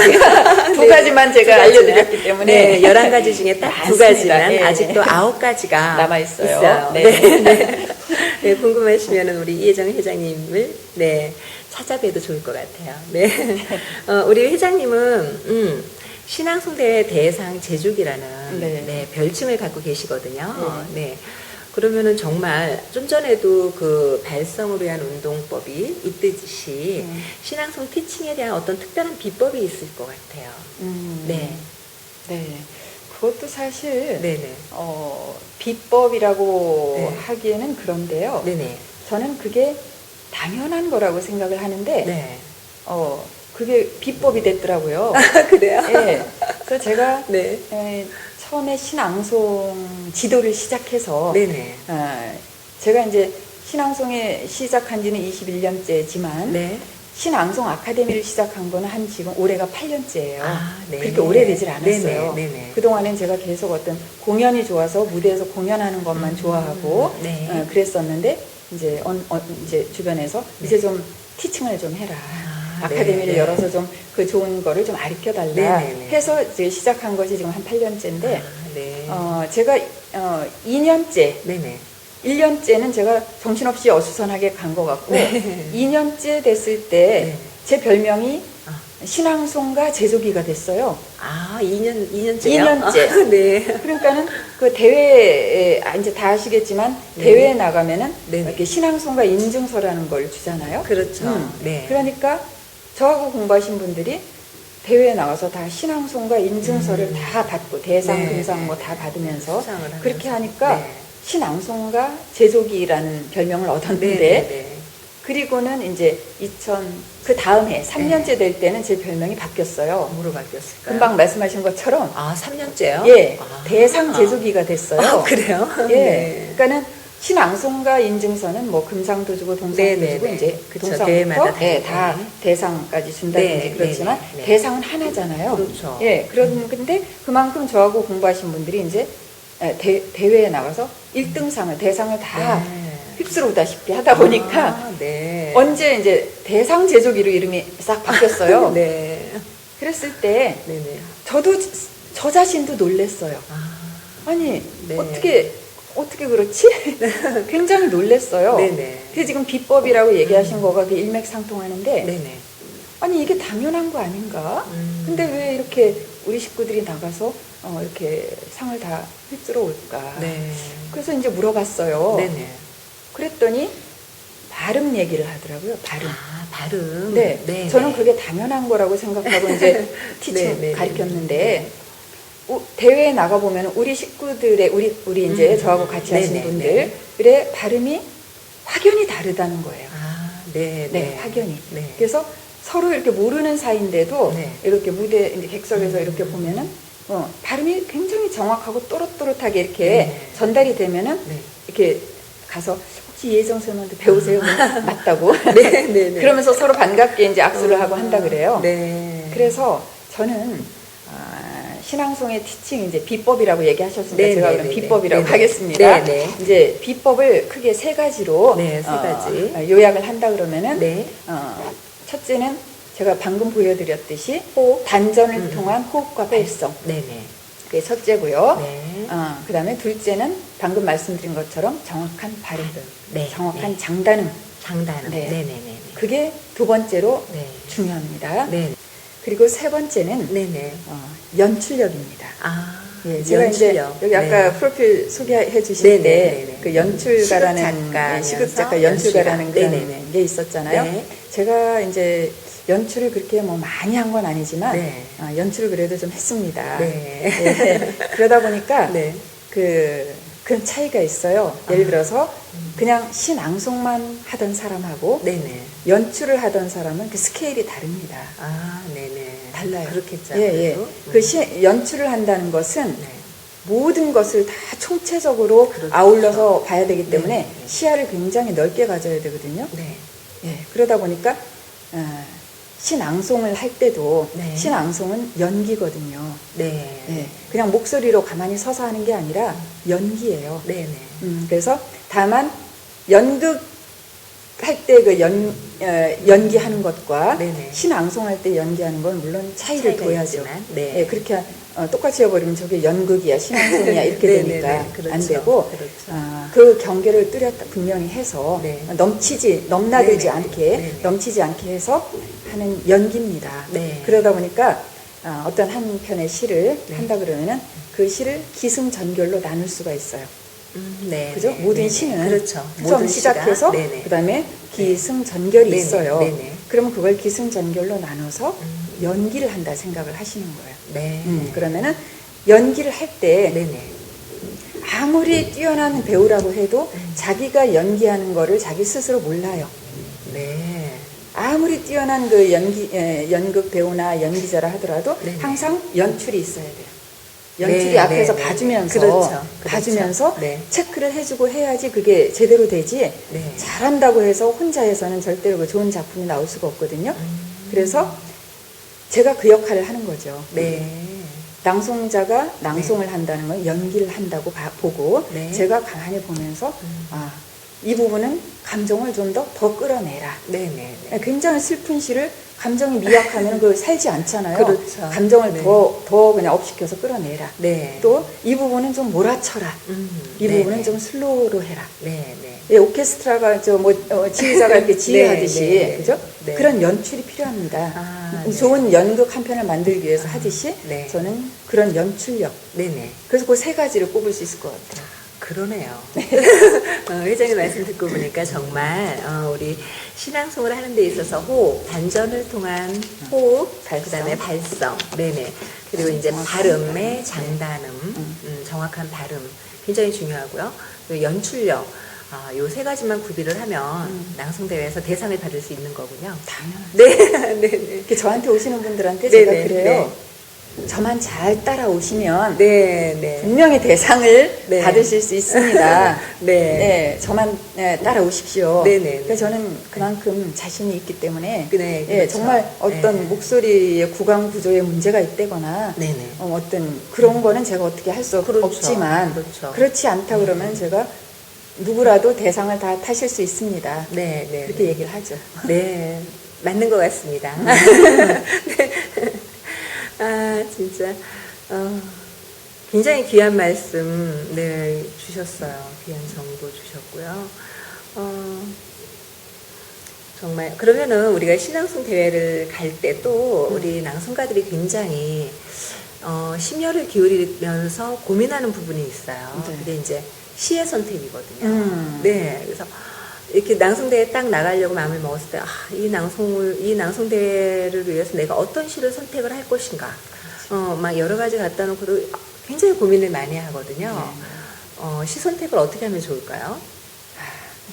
두 가지만 제가 두 가지만. 알려드렸기 때문에 네, 11가지 중에 딱 두 많습니다. 가지만 네. 아직도 9가지가 남아있어요. 네. 네. 네. 네, 궁금하시면 우리 이혜정 회장님을 네, 찾아뵈도 좋을 것 같아요. 네. 우리 회장님은 신앙송대 대상 제주기라는 네. 네, 별칭을 갖고 계시거든요. 네. 그러면은 정말 좀 전에도 그 발성으로 위한 운동법이 있듯이 신앙송 티칭에 대한 어떤 특별한 비법이 있을 것 같아요. 네. 네. 그것도 사실 네네. 비법이라고 네. 하기에는 그런데요. 네네. 저는 그게 당연한 거라고 생각을 하는데 네. 그게 비법이 됐더라고요. 그래요? 예. 그래서 제가 네. 처음에 신앙송 지도를 시작해서 네네. 제가 이제 신앙송에 시작한 지는 21년째지만 네. 신앙송 아카데미를 시작한 거는 한 지금 올해가 8년째예요. 네. 그렇게 오래되질 않았어요. 네네. 그동안엔 제가 계속 어떤 공연이 좋아서 무대에서 공연하는 것만 좋아하고 네. 그랬었는데 이제 주변에서 네. 이제 좀 티칭을 좀 해라. 네, 아카데미를 네. 열어서 좀 그 좋은 거를 좀 가르쳐 달라 네네네. 해서 이제 시작한 것이 지금 한 8년째인데 네. 제가 2년째 네네. 1년째는 제가 정신없이 어수선하게 간 것 같고 네. 2년째 됐을 때 제 네. 별명이 아. 신앙송가 제조기가 됐어요. 2년째요? 2년째. 네. 그러니까는 그 대회에 이제 다 아시겠지만 네. 대회에 나가면은 네네. 이렇게 신앙송가 인증서라는 걸 주잖아요. 그렇죠. 네. 그러니까 저하고 공부하신 분들이 대회에 나가서 다 신앙송가 인증서를 다 받고 대상, 네. 금상 뭐 다 받으면서 수상을 하면서. 그렇게 하니까 네. 신앙송가 제조기라는 별명을 얻었는데 네네네. 그리고는 이제 그 다음에 3년째 될 때는 제 별명이 바뀌었어요. 뭐로 바뀌었을까요? 금방 말씀하신 것처럼 3년째요? 예, 대상 제조기가 됐어요. 그래요? 예, 네. 그러니까는 신앙송가 인증서는 뭐 금상도 주고 동상도 네네네. 주고 이제 그쵸, 동상부터 대회마다 다 다르네. 대상까지 준다든지 네, 그렇지만 네, 네. 대상은 하나잖아요. 그렇죠. 예, 근데 그만큼 저하고 공부하신 분들이 이제 대회에 나가서 1등상을 대상을 다 네. 휩쓸어오다시피 하다 보니까 네. 언제 이제 대상 제조기로 이름이 싹 바뀌었어요. 네. 그랬을 때 네네. 저도 저 자신도 놀랬어요. 아니 네. 어떻게 그렇지? 굉장히 놀랬어요. 네네. 그게 지금 비법이라고 얘기하신 거가 그게 일맥상통하는데 네네. 아니 이게 당연한 거 아닌가? 근데 왜 이렇게 우리 식구들이 나가서 이렇게 상을 다 휩쓸어 올까? 네. 그래서 이제 물어봤어요. 네네. 그랬더니 발음 얘기를 하더라고요. 발음. 발음. 네, 네네. 저는 그게 당연한 거라고 생각하고 이제 티칭 네네. 가르쳤는데 대회에 나가 보면 우리 식구들의 우리 이제 저하고 같이 하신 네네. 분들의 발음이 확연히 다르다는 거예요. 네, 네, 확연히. 네. 그래서 서로 이렇게 모르는 사이인데도 네. 이렇게 무대 이제 객석에서 이렇게 보면은 발음이 굉장히 정확하고 또렷또렷하게 이렇게 네. 전달이 되면은 네. 이렇게 가서 혹시 예정 선생님한테 배우세요? 맞다고. 네, 네, 네. 그러면서 서로 반갑게 이제 악수를 하고 한다 그래요. 네. 그래서 저는 신앙송의 티칭 이제 비법이라고 얘기하셨으니까 네, 제가 네, 그럼 네, 비법이라고 네, 하겠습니다. 네, 네. 이제 비법을 크게 세 가지로 네, 세 가지. 요약을 한다 그러면은 네. 첫째는 제가 방금 보여드렸듯이 단전을 통한 호흡과 발성. 네네. 그게 첫째고요. 네. 그다음에 둘째는 방금 말씀드린 것처럼 정확한 발음, 네, 정확한 네. 장단음. 장단음. 네. 네네네. 그게 두 번째로 네. 중요합니다. 네. 그리고 세 번째는 네네. 연출력입니다. 네. 제가 연출력. 이제 여기 아까 네. 프로필 소개해 주실 네네, 때 네네. 그 연출가라는 시극작가면서 시극작가 연출가라는 연출가. 그런 네네네. 게 있었잖아요. 네. 제가 이제 연출을 그렇게 뭐 많이 한 건 아니지만 네. 연출을 그래도 좀 했습니다. 네. 네. 그러다 보니까 네. 그런 차이가 있어요. 예를 들어서 그냥 신앙송만 하던 사람하고 네네. 연출을 하던 사람은 그 스케일이 다릅니다. 네네. 달라요. 그렇겠죠. 예. 그래도. 연출을 한다는 것은 네. 모든 것을 다 총체적으로 그렇죠. 아울러서 봐야 되기 때문에 네. 시야를 굉장히 넓게 가져야 되거든요. 네. 예, 그러다 보니까 신앙송을 할 때도 네. 신앙송은 연기거든요. 네. 네, 그냥 목소리로 가만히 서서 하는 게 아니라 연기예요. 네네. 그래서 다만 연극 할 때 그 연기하는 것과 네네. 신앙송할 때 연기하는 건 물론 차이를 차이가 둬야죠. 있지만, 네. 네, 그렇게 똑같이 해버리면 저게 연극이야, 신앙송이야 이렇게 네네네. 되니까 그렇죠. 안 되고 그렇죠. 그 경계를 뚜렷 분명히 해서 네. 넘나들지 네네. 않게 네네. 넘치지 않게 해서 하는 연기입니다. 네. 그러다 보니까 어떤 한 편의 시를 네. 한다 그러면은 그 시를 기승전결로 나눌 수가 있어요. 네. 그죠? 네. 모든 네네. 시는 그렇죠. 처음 모든 시작해서 시가. 네네. 그다음에 기승전결이 네네. 있어요. 네네. 그러면 그걸 기승전결로 나눠서 음. 연기를 한다 생각을 하시는 거예요. 네. 그러면은 연기를 할 때 네네. 아무리 뛰어난 배우라고 해도 자기가 연기하는 거를 자기 스스로 몰라요. 네. 아무리 뛰어난 그 연극 배우나 연기자라 하더라도 네네. 항상 연출이 있어야 돼요. 연출이 네, 앞에서 네, 네. 봐주면서, 그렇죠. 봐주면서 네. 체크를 해주고 해야지 그게 제대로 되지. 네. 잘한다고 해서 혼자 해서는 절대로 그 좋은 작품이 나올 수가 없거든요. 그래서 제가 그 역할을 하는 거죠. 네. 낭송자가 낭송을 한다는 건 연기를 한다고 보고 네. 제가 가만히 보면서 이 부분은 감정을 좀 더 끌어내라. 네네. 굉장히 슬픈 시를 감정이 미약하면 그 살지 않잖아요. 그렇죠. 감정을 네. 더 그냥 업시켜서 끌어내라. 네. 또 이 부분은 좀 몰아쳐라. 이 네네. 부분은 좀 슬로우로 해라. 네네. 예, 오케스트라가 지휘자가 이렇게 지휘하듯이 네, 네, 그죠? 네. 그런 연출이 필요합니다. 네. 좋은 연극 한 편을 만들기 위해서 하듯이 네. 저는 그런 연출력. 네네. 그래서 그 세 가지를 꼽을 수 있을 것 같아요. 그러네요. 회장님 말씀 듣고 보니까 정말 우리 신앙송을 하는 데 있어서 호흡, 단전을 통한 호흡, 그다음에 발성, 네네. 그리고 이제 발음의 장단음, 정확한 발음 굉장히 중요하고요. 그리고 연출력, 요 세 가지만 구비를 하면 낭송대회에서 대상을 받을 수 있는 거군요. 당연하죠. 네, 네네. 이렇게 저한테 오시는 분들한테 네네, 제가 그래요. 저만 잘 따라오시면 네네. 분명히 대상을 네. 받으실 수 있습니다. 네. 네, 저만 따라오십시오. 네네. 그래서 저는 그만큼 자신이 있기 때문에 네, 예, 그렇죠. 정말 어떤 네. 목소리의 구강 구조에 문제가 있다거나 네네. 어떤 그런 거는 제가 어떻게 할 수 그렇죠. 없지만 그렇죠. 그렇지 않다 그러면 제가 누구라도 대상을 다 타실 수 있습니다. 네, 네. 그렇게 얘기를 하죠. 네, 맞는 것 같습니다. 네. 진짜 굉장히 귀한 말씀 네, 주셨어요. 귀한 정보 주셨고요. 정말 그러면은 우리가 신앙송 대회를 갈 때 또 우리 낭송가들이 굉장히 심혈을 기울이면서 고민하는 부분이 있어요. 네. 그게 이제 시의 선택이거든요. 네, 그래서 이렇게 낭송대회에 딱 나가려고 마음을 먹었을 때, 이 낭송대회를 위해서 내가 어떤 시를 선택을 할 것인가. 막 여러 가지 갖다 놓고도 굉장히 고민을 많이 하거든요. 시 선택을 어떻게 하면 좋을까요?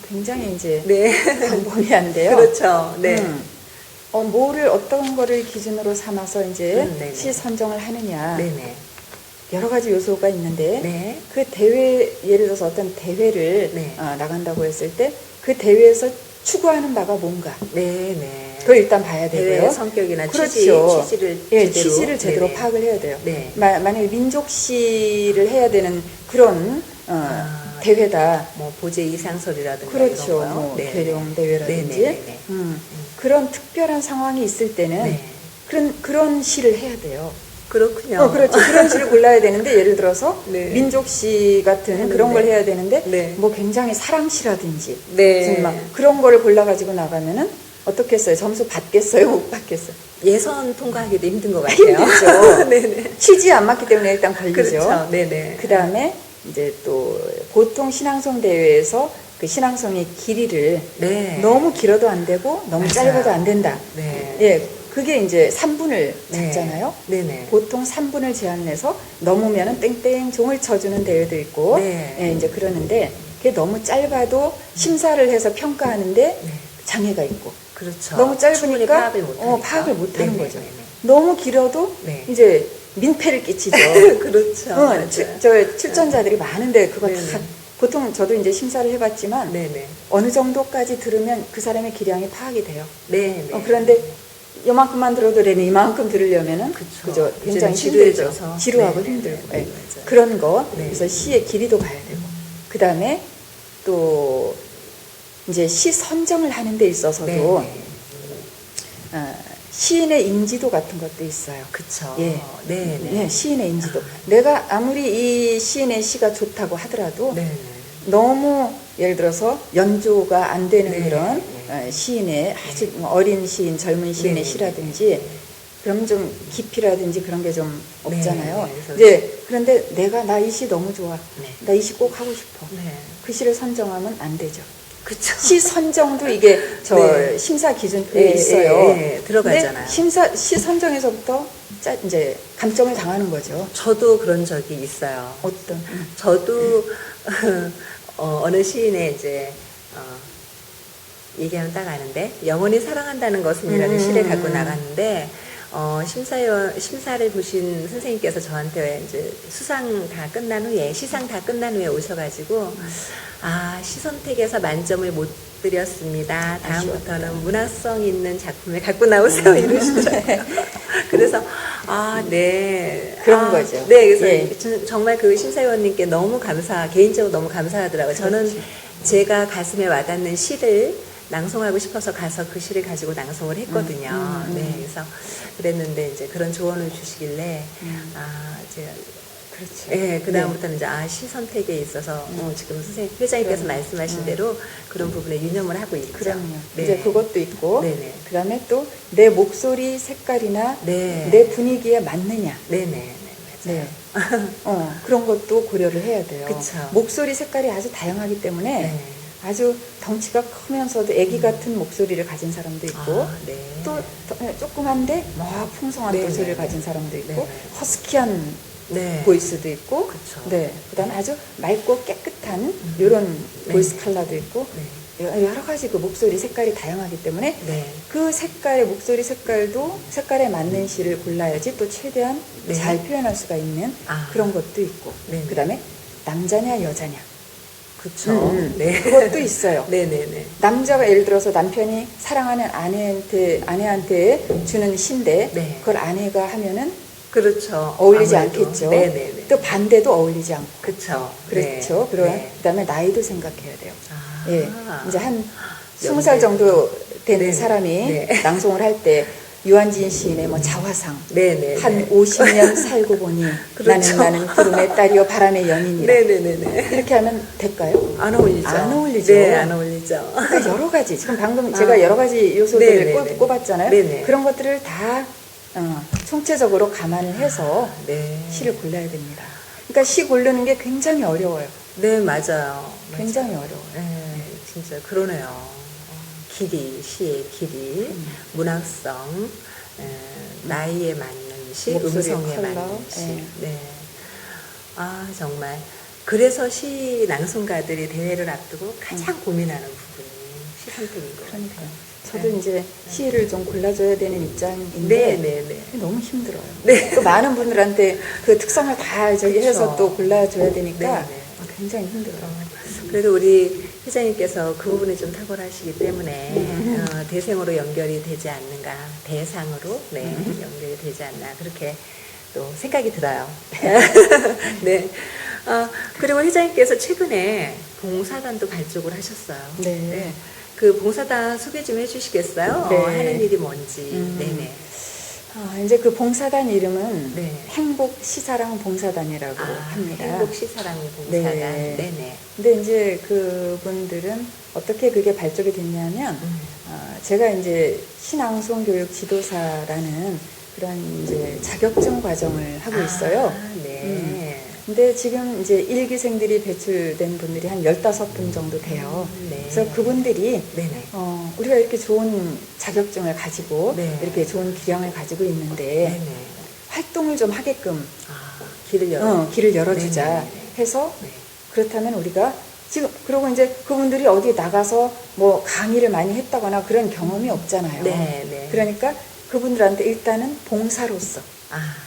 굉장히 이제 네. 광범위한데요. 그렇죠. 네. 어떤 거를 기준으로 삼아서 이제 네네. 시 선정을 하느냐. 네네. 여러 가지 요소가 있는데 네. 그 대회 예를 들어서 어떤 대회를 네. 나간다고 했을 때 그 대회에서 추구하는 바가 뭔가 네네. 그걸 일단 봐야 대회의 되고요. 성격이나 그렇죠. 취지를 예, 제대로. 취지를 제대로 네네. 파악을 해야 돼요. 네. 만약에 민족시를 해야 되는 그런 대회다. 뭐 보제 이상설이라든가 그렇죠. 이런 거요. 뭐 네. 계룡 대회라든지 네네네. 그런 특별한 상황이 있을 때는 네. 그런 시를 해야 돼요. 그렇군요. 그렇죠. 그런 시를 골라야 되는데 예를 들어서 네. 민족시 같은 그런 걸 해야 되는데 네. 뭐 굉장히 사랑시라든지 네. 무슨 막 그런 거를 골라가지고 나가면은 어떻겠어요? 점수 받겠어요? 못 받겠어요? 예선 통과하기도 힘든 것 같아요. 힘들죠. 네네. 취지에 안 맞기 때문에 일단 걸리죠. 그렇죠. 네네. 그 다음에 이제 또 보통 신앙송 대회에서 그 신앙송의 길이를 네. 너무 길어도 안 되고 너무 맞아요. 짧아도 안 된다. 네. 예, 그게 이제 3분을 네. 잡잖아요. 네네. 보통 3분을 제한해서 넘으면은 땡땡 종을 쳐주는 대회도 있고, 네. 예, 이제 그러는데 그게 너무 짧아도 심사를 해서 평가하는데 네. 장애가 있고, 그렇죠. 너무 충분히 짧으니까 파악을 못하니까. 파악을 못하는 네네. 거죠. 네네. 너무 길어도 네. 이제 민폐를 끼치죠. 그렇죠. 맞아요. 저 출전자들이 많은데 그거 네네. 다 보통 저도 이제 심사를 해봤지만 네네. 어느 정도까지 들으면 그 사람의 기량이 파악이 돼요. 네네. 그런데 요만큼만 들어도 되는 이만큼 들으려면은 그쵸. 그죠? 굉장히 이제는 힘들죠. 지루해져서. 지루하고 네, 힘들고 네, 예. 맞아요. 그런 거 네. 그래서 시의 길이도 가야 되고 그 다음에 또 이제 시 선정을 하는 데 있어서도 네. 시인의 인지도 같은 것도 있어요. 그쵸. 예. 네, 네. 예, 시인의 인지도. 내가 아무리 이 시인의 시가 좋다고 하더라도 네, 네. 너무 예를 들어서 연조가 안 되는 네. 그런 시인의 아주 어린 시인, 젊은 시인의 네. 시라든지 그럼 좀 깊이라든지 그런 게 좀 없잖아요. 네. 그래서 이제 그런데 내가 나 이 시 너무 좋아. 네. 나 이 시 꼭 하고 싶어. 네. 그 시를 선정하면 안 되죠. 그쵸. 시 선정도 이게 저 네. 심사 기준표에 예, 있어요. 예, 예, 들어가잖아요. 근데 시 선정에서부터 이제 감점을 당하는 거죠. 저도 그런 적이 있어요. 어떤? 저도 어느 시인의 이제 얘기하면 딱 아는데 영원히 사랑한다는 것은이라는 시를 갖고 나갔는데 심사를 보신 선생님께서 저한테 이제 수상 다 끝난 후에 시상 다 끝난 후에 오셔가지고 시 선택에서 만점을 못 드렸습니다. 다음부터는 문학성 있는 작품을 갖고 나오세요 이러시더라고요. 그래서 네 그런 거죠. 네, 그래서 예. 정말 그 심사위원님께 너무 개인적으로 너무 감사하더라고요. 저는 그렇지. 제가 가슴에 와닿는 시를 낭송하고 싶어서 가서 그 시를 가지고 낭송을 했거든요. 네, 그래서 그랬는데 이제 그런 조언을 주시길래 제가 그렇죠. 예, 그 다음부터는 이제 시 선택에 있어서 지금 선생님 회장님께서 말씀하신 대로 그런 부분에 유념을 하고 있죠. 그럼요. 네. 이제 그것도 있고, 네네. 그 다음에 또 내 목소리 색깔이나 네. 내 분위기에 맞느냐. 네네. 네. 그런 것도 고려를 해야 돼요. 그쵸. 목소리 색깔이 아주 다양하기 때문에 네. 아주 덩치가 크면서도 애기 같은 목소리를 가진 사람도 있고, 네. 또 조그만데 풍성한 네, 소리를 네, 가진 사람도 있고, 네. 허스키한 네. 보이스도 있고, 그쵸. 네. 그다음에 아주 맑고 깨끗한 이런 네. 보이스 컬러도 있고, 네. 여러 가지 그 목소리 색깔이 다양하기 때문에 네. 그 색깔의 목소리 색깔도 색깔에 맞는 시를 골라야지 또 최대한 네. 잘 표현할 수가 있는 그런 것도 있고, 네. 그다음에 남자냐 여자냐, 그쵸. 네. 그것도 있어요. 네네네. 남자가 예를 들어서 남편이 사랑하는 아내한테 주는 시인데 네. 그걸 아내가 하면은 그렇죠. 어울리지 아무래도. 않겠죠. 네네네. 또 반대도 어울리지 않고. 그쵸. 그렇죠. 네. 그다음에 나이도 생각해야 돼요. 아. 예, 이제 한 20살 정도 된 네네. 사람이 네. 낭송을 할 때 유한진 시인의 뭐 자화상 네네. 한 50년 살고 보니 그렇죠. 나는 구름의 딸이요 바람의 연인이라 네네네네. 이렇게 하면 될까요? 안 어울리죠. 안 어울리죠. 네, 안 어울리죠. 그러니까 여러 가지 지금 방금 제가 여러 가지 요소들을 네네네. 꼽았잖아요. 네네. 그런 것들을 다 총체적으로 감안을 해서 네. 시를 골라야 됩니다. 그러니까 시 고르는 게 굉장히 어려워요. 네, 맞아요. 굉장히 어려워요. 네, 진짜 그러네요. 시의 길이, 문학성, 나이에 맞는 시, 목소리 음성에 컬러, 맞는 시. 네. 네. 정말. 그래서 시 낭송가들이 대회를 앞두고 가장 고민하는 부분이 시 선택인 거예요. 그러니까요. 저도 이제 시를 좀 골라줘야 되는 입장인데 네네네. 너무 힘들어요. 네. 또 많은 분들한테 그 특성을 다 그쵸. 해서 또 골라줘야 되니까 네네. 굉장히 힘들어요. 그래도 우리 회장님께서 그 부분에 좀 탁월하시기 때문에 대생으로 연결이 되지 않는가, 대상으로 연결이 되지 않나 그렇게 또 생각이 들어요. 네. 그리고 회장님께서 최근에 봉사단도 발족을 하셨어요. 네. 그 봉사단 소개 좀 해주시겠어요? 네. 하는 일이 뭔지. 네네. 이제 그 봉사단 이름은 네. 행복 시사랑 봉사단이라고 합니다. 행복 시사랑 봉사단. 네. 네네. 근데 이제 그분들은 어떻게 그게 발족이 됐냐면 제가 이제 신앙송 교육 지도사라는 그런 이제 자격증 과정을 하고 있어요. 네. 근데 지금 이제 일기생들이 배출된 분들이 한 15분 정도 돼요. 네. 그래서 그분들이 네네. 우리가 이렇게 좋은 자격증을 가지고 네. 이렇게 좋은 기량을 가지고 있는데 네네. 활동을 좀 하게끔 길을 열어주자 네네. 해서 네. 그렇다면 우리가 지금 그러고 이제 그분들이 어디 나가서 뭐 강의를 많이 했다거나 그런 경험이 없잖아요. 네. 그러니까 그분들한테 일단은 봉사로서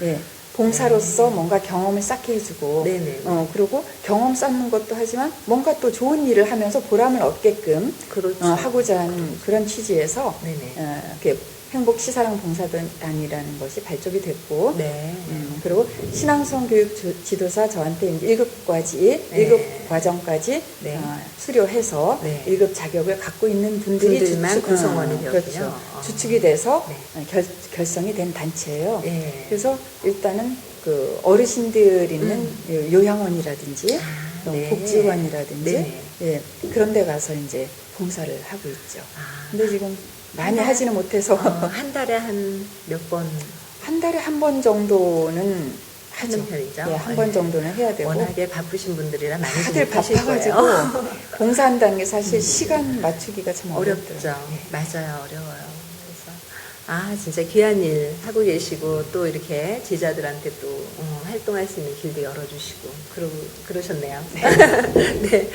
예, 봉사로서 뭔가 경험을 쌓게 해주고 네네. 그리고 경험 쌓는 것도 하지만 뭔가 또 좋은 일을 하면서 보람을 얻게끔 그렇죠. 하고자 하는 그런 취지에서 네네. 이렇게 행복 시사랑 봉사단이라는 것이 발족이 됐고, 네. 그리고 신앙송 교육 지도사 저한테 이제 1급까지, 네. 1급 과정까지 네. 수료해서 네. 1급 자격을 갖고 있는 분들이 구성원이 되었군요. 그렇죠. 주축이 돼서 네. 결성이 된 단체예요. 네. 그래서 일단은 그 어르신들 있는 요양원이라든지 또 네. 복지관이라든지 네. 예, 그런 데 가서 이제 봉사를 하고 있죠. 아, 근데 지금 많이 한 달? 하지는 못해서 한 달에 한 몇 번 한 달에 한 번 정도는 하죠. 하는 편이죠? 예, 한 번 네. 정도는 해야 되고 워낙에 바쁘신 분들이라 많이 다들 하실 바빠가지고 거예요. 봉사한다는 게 사실 시간 맞추기가 참 어렵죠. 어렵더라고요. 예. 맞아요. 어려워요. 그래서 진짜 귀한 일 하고 계시고 또 이렇게 제자들한테 또 활동할 수 있는 길도 열어주시고 그러셨네요. 네.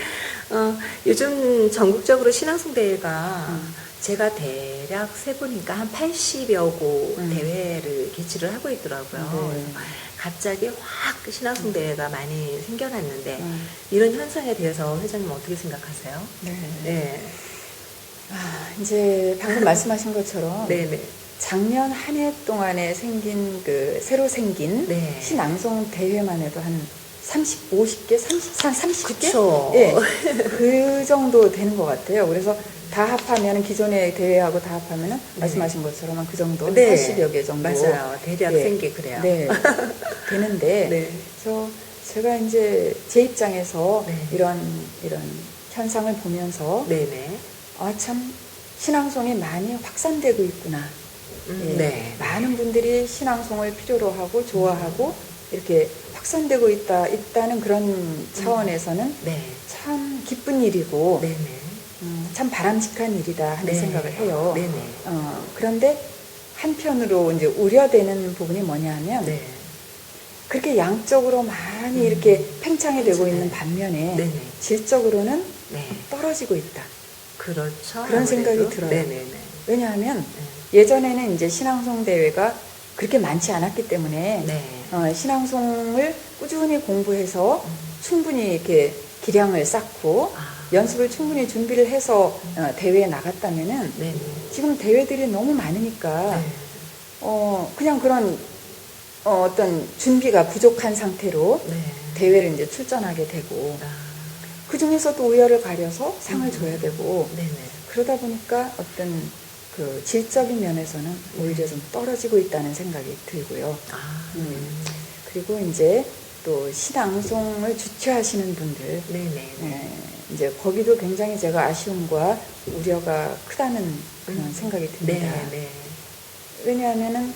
요즘 전국적으로 신앙송 대회가 제가 대략 세보니까 한 80여 곳 대회를 개최를 하고 있더라고요. 네. 그래서 갑자기 확 신앙송 대회가 많이 생겨났는데 네. 이런 현상에 대해서 회장님 어떻게 생각하세요? 네. 네. 이제 방금 말씀하신 것처럼 네네. 작년 한 해 동안에 생긴 새로 생긴 네. 신앙송 대회만 해도 한 50개, 30개? 그쵸. 예. 그 정도 되는 것 같아요. 그래서 다 합하면 기존의 대회하고 다 합하면은 말씀하신 것처럼 그 정도, 네. 80여 개 정도. 맞아요. 대략 예. 생게 그래요. 네. 되는데, 네. 그래서 제가 이제 제 입장에서 네. 이런 현상을 보면서 네네. 참 신앙송이 많이 확산되고 있구나. 예, 네. 많은 분들이 신앙송을 필요로 하고 좋아하고 이렇게 확산되고 있다는 그런 차원에서는 네. 참 기쁜 일이고 네네. 참 바람직한 일이다 하는 네. 생각을 해요. 네네. 그런데 한편으로 이제 우려되는 부분이 뭐냐 하면 네. 그렇게 양적으로 많이 이렇게 팽창이 되고 있는 반면에 네네. 질적으로는 네. 떨어지고 있다. 그렇죠. 그런 생각이 아무래도. 들어요. 네네네. 왜냐하면 네. 예전에는 이제 신앙송 대회가 그렇게 많지 않았기 때문에 네. 신앙송을 꾸준히 공부해서 충분히 이렇게 기량을 쌓고 연습을 충분히 준비를 해서 대회에 나갔다면은 네네. 지금 대회들이 너무 많으니까 네. 그냥 그런 어떤 준비가 부족한 상태로 네. 대회를 이제 출전하게 되고 아, 그 중에서도 우열을 가려서 상을 줘야 되고 네네. 그러다 보니까 어떤 그 질적인 면에서는 오히려 좀 떨어지고 있다는 생각이 들고요. 그리고 이제 또 신앙송을 주최하시는 분들, 네네. 이제 거기도 굉장히 제가 아쉬움과 우려가 크다는 그런 생각이 듭니다. 네네. 왜냐하면은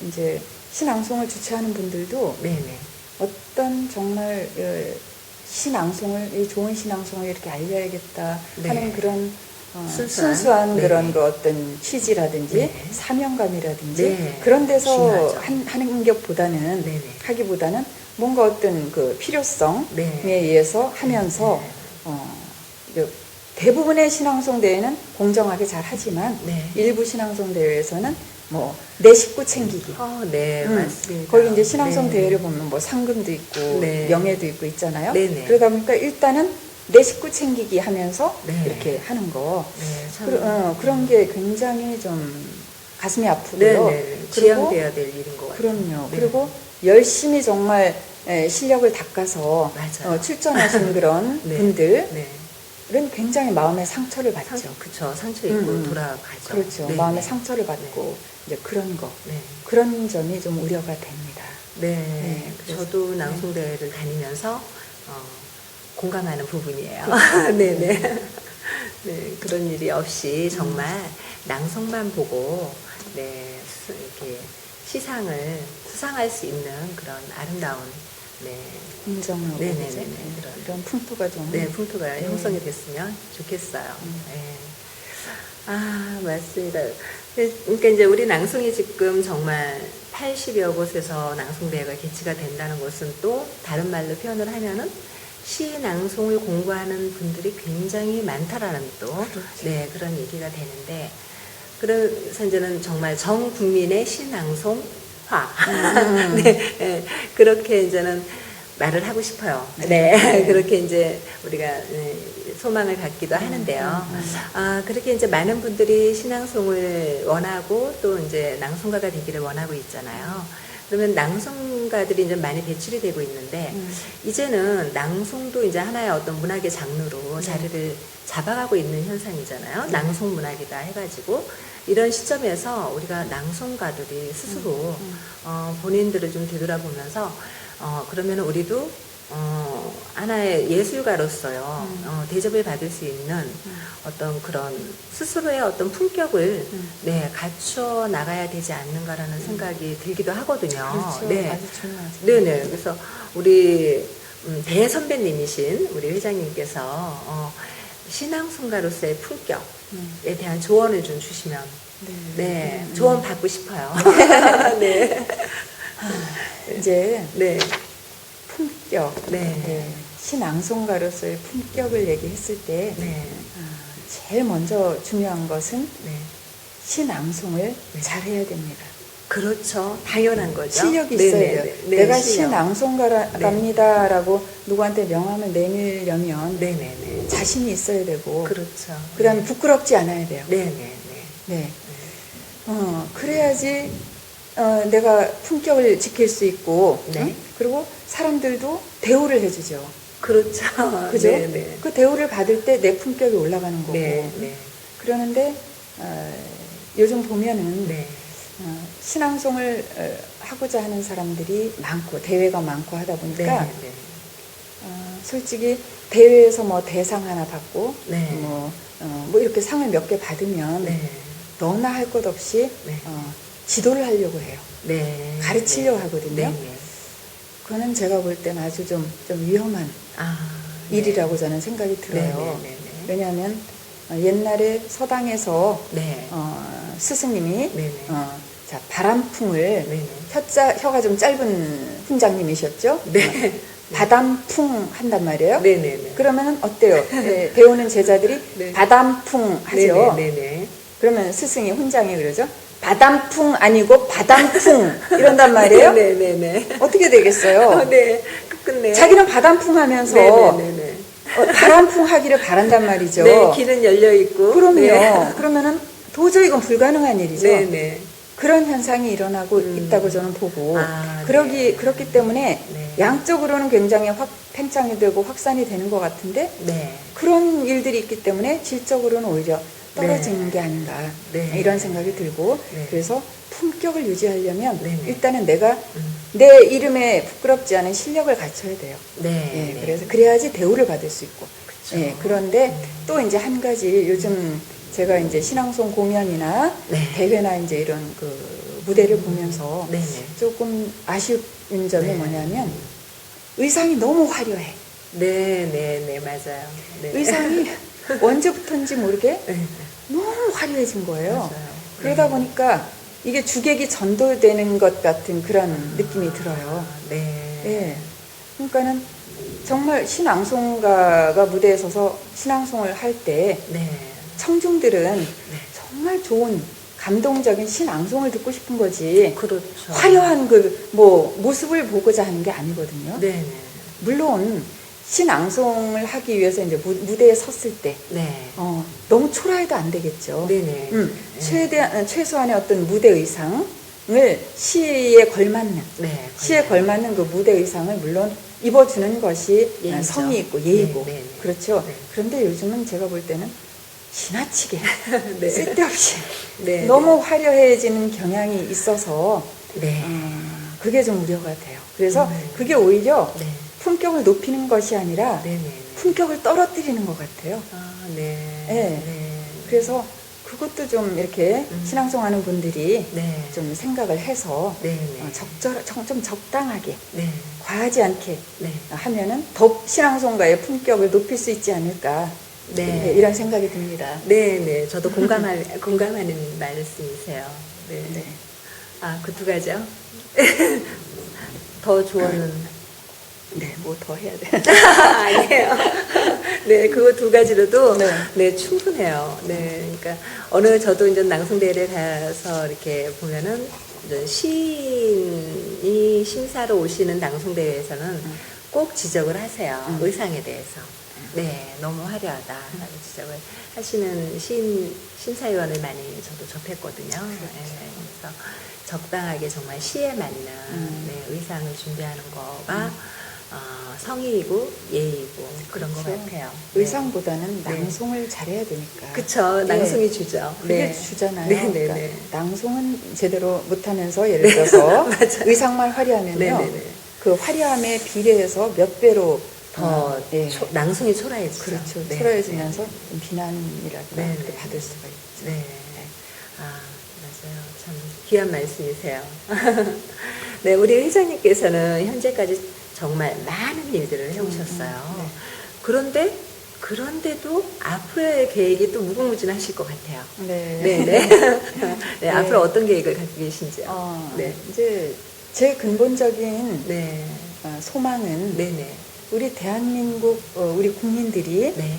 이제 신앙송을 주최하는 분들도 네네. 어떤 정말 이 좋은 신앙송을 이렇게 알려야겠다 네. 하는 그런 순수한 네. 그런 그 어떤 취지라든지 네. 사명감이라든지 네. 그런 데서 중요하죠. 하는 것보다는 네네. 하기보다는 뭔가 어떤 그 필요성에 네. 의해서 하면서 대부분의 신앙송 대회는 공정하게 잘 하지만 네. 일부 신앙송 대회에서는 뭐 내 식구 챙기기. 네, 맞습니다. 거기 이제 신앙송 네. 대회를 보면 뭐 상금도 있고 네. 명예도 있고 있잖아요. 네네. 그러다 보니까 일단은 내 식구 챙기기 하면서 네. 이렇게 하는 거. 네, 참. 그런 게 굉장히 좀 가슴이 아프고요. 네네. 지양돼야 될 일인 것 같아요. 그럼요. 네. 그리고 열심히 정말 실력을 닦아서 맞아요. 출전하신 그런 네. 분들은 네. 굉장히 마음의 상처를 받죠. 그쵸. 상처 입고 돌아가죠. 그렇죠. 네. 마음의 상처를 받고 이제 그런 거. 네. 그런 점이 좀 우려가 됩니다. 네. 네, 그래서- 저도 낭송대회를 다니면서 공감하는 부분이에요. 네네. 네, 그런 일이 없이 정말 낭송만 보고 네, 이렇게 시상을 수상할 수 있는 그런 아름다운 네, 인정하고 네네네네. 이제 그런 풍토가 좀 네, 풍토가 네. 형성이 됐으면 좋겠어요. 네. 맞습니다. 그러니까 이제 우리 낭송이 지금 정말 80여 곳에서 낭송대회가 개최가 된다는 것은 또 다른 말로 표현을 하면은 시 낭송을 공부하는 분들이 굉장히 많다라는 또 네, 그런 얘기가 되는데 그래서 이제는 정말 전 국민의 시 낭송화 네, 네, 그렇게 이제는 말을 하고 싶어요. 네, 그렇게 이제 우리가 소망을 갖기도 하는데요. 그렇게 이제 많은 분들이 신앙송을 원하고 또 이제 낭송가가 되기를 원하고 있잖아요. 그러면 낭송가들이 이제 많이 배출이 되고 있는데 이제는 낭송도 이제 하나의 어떤 문학의 장르로 자리를 잡아가고 있는 현상이잖아요. 낭송 문학이다 해가지고 이런 시점에서 우리가 낭송가들이 스스로 본인들을 좀 되돌아보면서 그러면 우리도 하나의 예술가로서요 대접을 받을 수 있는 어떤 그런 스스로의 어떤 품격을 갖춰 나가야 되지 않는가라는 생각이 들기도 하거든요. 그렇죠. 네, 아주 중요하죠. 네네. 그래서 우리 대선배님이신 우리 회장님께서 신앙송가로서의 품격에 대한 조언을 좀 주시면 조언 받고 싶어요. 네. 이제 네. 품격, 신앙송가로서의 품격을 얘기했을 때 제일 먼저 중요한 것은 신앙송을 잘해야 됩니다. 그렇죠. 당연한 거죠. 실력이 있어야 돼요. 내가 실력. 신앙송가랍니다라고 누구한테 명함을 내밀려면 네네네. 자신이 있어야 되고, 그렇죠. 그다음에 부끄럽지 않아야 돼요. 네네네. 네. 그래야지 내가 품격을 지킬 수 있고, 그리고 사람들도 대우를 해주죠. 그렇죠. 그죠? 네네. 그 대우를 받을 때 내 품격이 올라가는 거고. 네. 그러는데 요즘 보면은 네. 신앙송을 하고자 하는 사람들이 많고 대회가 많고 하다 보니까 네. 솔직히 대회에서 뭐 대상 하나 받고 네. 뭐 이렇게 상을 몇 개 받으면 너나 할 것 없이 지도를 하려고 해요. 네. 가르치려고 하거든요. 네. 그거는 제가 볼 때는 아주 좀 위험한 일이라고 저는 생각이 들어요. 왜냐하면 옛날에 서당에서 스승님이 자, 바람풍을 혀가 좀 짧은 훈장님이셨죠? 바담풍 한단 말이에요. 그러면 어때요? 배우는 제자들이 바담풍 하죠. 그러면 스승이 훈장이 그러죠? 바담풍 아니고 바담풍 이런단 말이에요. 어떻게 되겠어요? 끝내. 자기는 바담풍 하면서 바람풍 하기를 바란단 말이죠. 네, 길은 열려 있고. 그럼요. 그러면은 도저히 이건 불가능한 일이죠. 그런 현상이 일어나고 있다고 저는 보고 그렇기 때문에 양적으로는 굉장히 팽창이 되고 확산이 되는 것 같은데 그런 일들이 있기 때문에 질적으로는 오히려 떨어지는 게 아닌가 이런 생각이 들고 그래서 품격을 유지하려면 일단은 내가 내 이름에 부끄럽지 않은 실력을 갖춰야 돼요. 그래서 그래야지 대우를 받을 수 있고. 그런데 또 이제 한 가지 요즘 제가 이제 신앙송 공연이나 대회나 이제 이런 그 무대를 보면서 조금 아쉬운 점이 뭐냐면 의상이 너무 화려해. 맞아요. 의상이 언제부터인지 모르게 너무 화려해진 거예요. 그러다 보니까 이게 주객이 전도되는 것 같은 그런 느낌이 들어요. 그러니까는 정말 신앙송가가 무대에 서서 신앙송을 할 때 청중들은 정말 좋은 감동적인 신앙송을 듣고 싶은 거지. 화려한 그 모습을 보고자 하는 게 아니거든요. 물론 신앙송을 하기 위해서 이제 무대에 섰을 때 너무 초라해도 안 되겠죠. 최소한의 어떤 무대 의상을 시에 걸맞는 그 무대 의상을 물론 입어주는 것이 예의죠. 성의 있고 예의고 그렇죠. 그런데 요즘은 제가 볼 때는 지나치게 쓸데없이 너무 화려해지는 경향이 있어서 그게 좀 우려가 돼요. 그래서 그게 오히려 품격을 높이는 것이 아니라 품격을 떨어뜨리는 것 같아요. 그래서 그것도 좀 이렇게 신앙송 하는 분들이 좀 생각을 해서 좀 적당하게 과하지 않게 하면은 더 신앙송가의 품격을 높일 수 있지 않을까 이런 생각이 듭니다. 저도 공감하는 말씀이세요. 그 두 가지요? 더 조언은 뭐 더 해야 돼? 아니에요. 그거 두 가지로도 충분해요. 그러니까 저도 이제 낭송대회를 가서 이렇게 보면은 시인이 심사로 오시는 낭송대회에서는 꼭 지적을 하세요. 의상에 대해서. 네, 너무 화려하다라고 지적을 하시는 심사위원을 많이 저도 접했거든요. 네, 그래서 적당하게 정말 시에 맞는 네, 의상을 준비하는 거가 성의이고 예의이고 그런 것 그렇죠. 같아요. 의상보다는 네. 낭송을 잘해야 되니까. 그쵸, 낭송이 주죠. 그게 주잖아요. 네, 네, 그러니까 네. 낭송은 제대로 못하면서 예를 들어서 맞아요. 의상만 화려하면요. 네, 네, 네. 그 화려함에 비례해서 몇 배로 더 네. 낭송이 초라해지죠. 그렇죠. 네, 초라해지면서 네, 좀 비난이라든가 네, 그렇게 네. 받을 수가 있죠. 네. 아, 맞아요. 참 귀한 말씀이세요. 네, 우리 회장님께서는 현재까지 정말 많은 일들을 해오셨어요. 네. 그런데도 앞으로의 계획이 또 무궁무진하실 것 같아요. 네. 네, 네. 네, 네. 앞으로 어떤 계획을 갖고 계신지요? 네. 이제 제 근본적인 네. 소망은 네네. 우리 대한민국 우리 국민들이 네.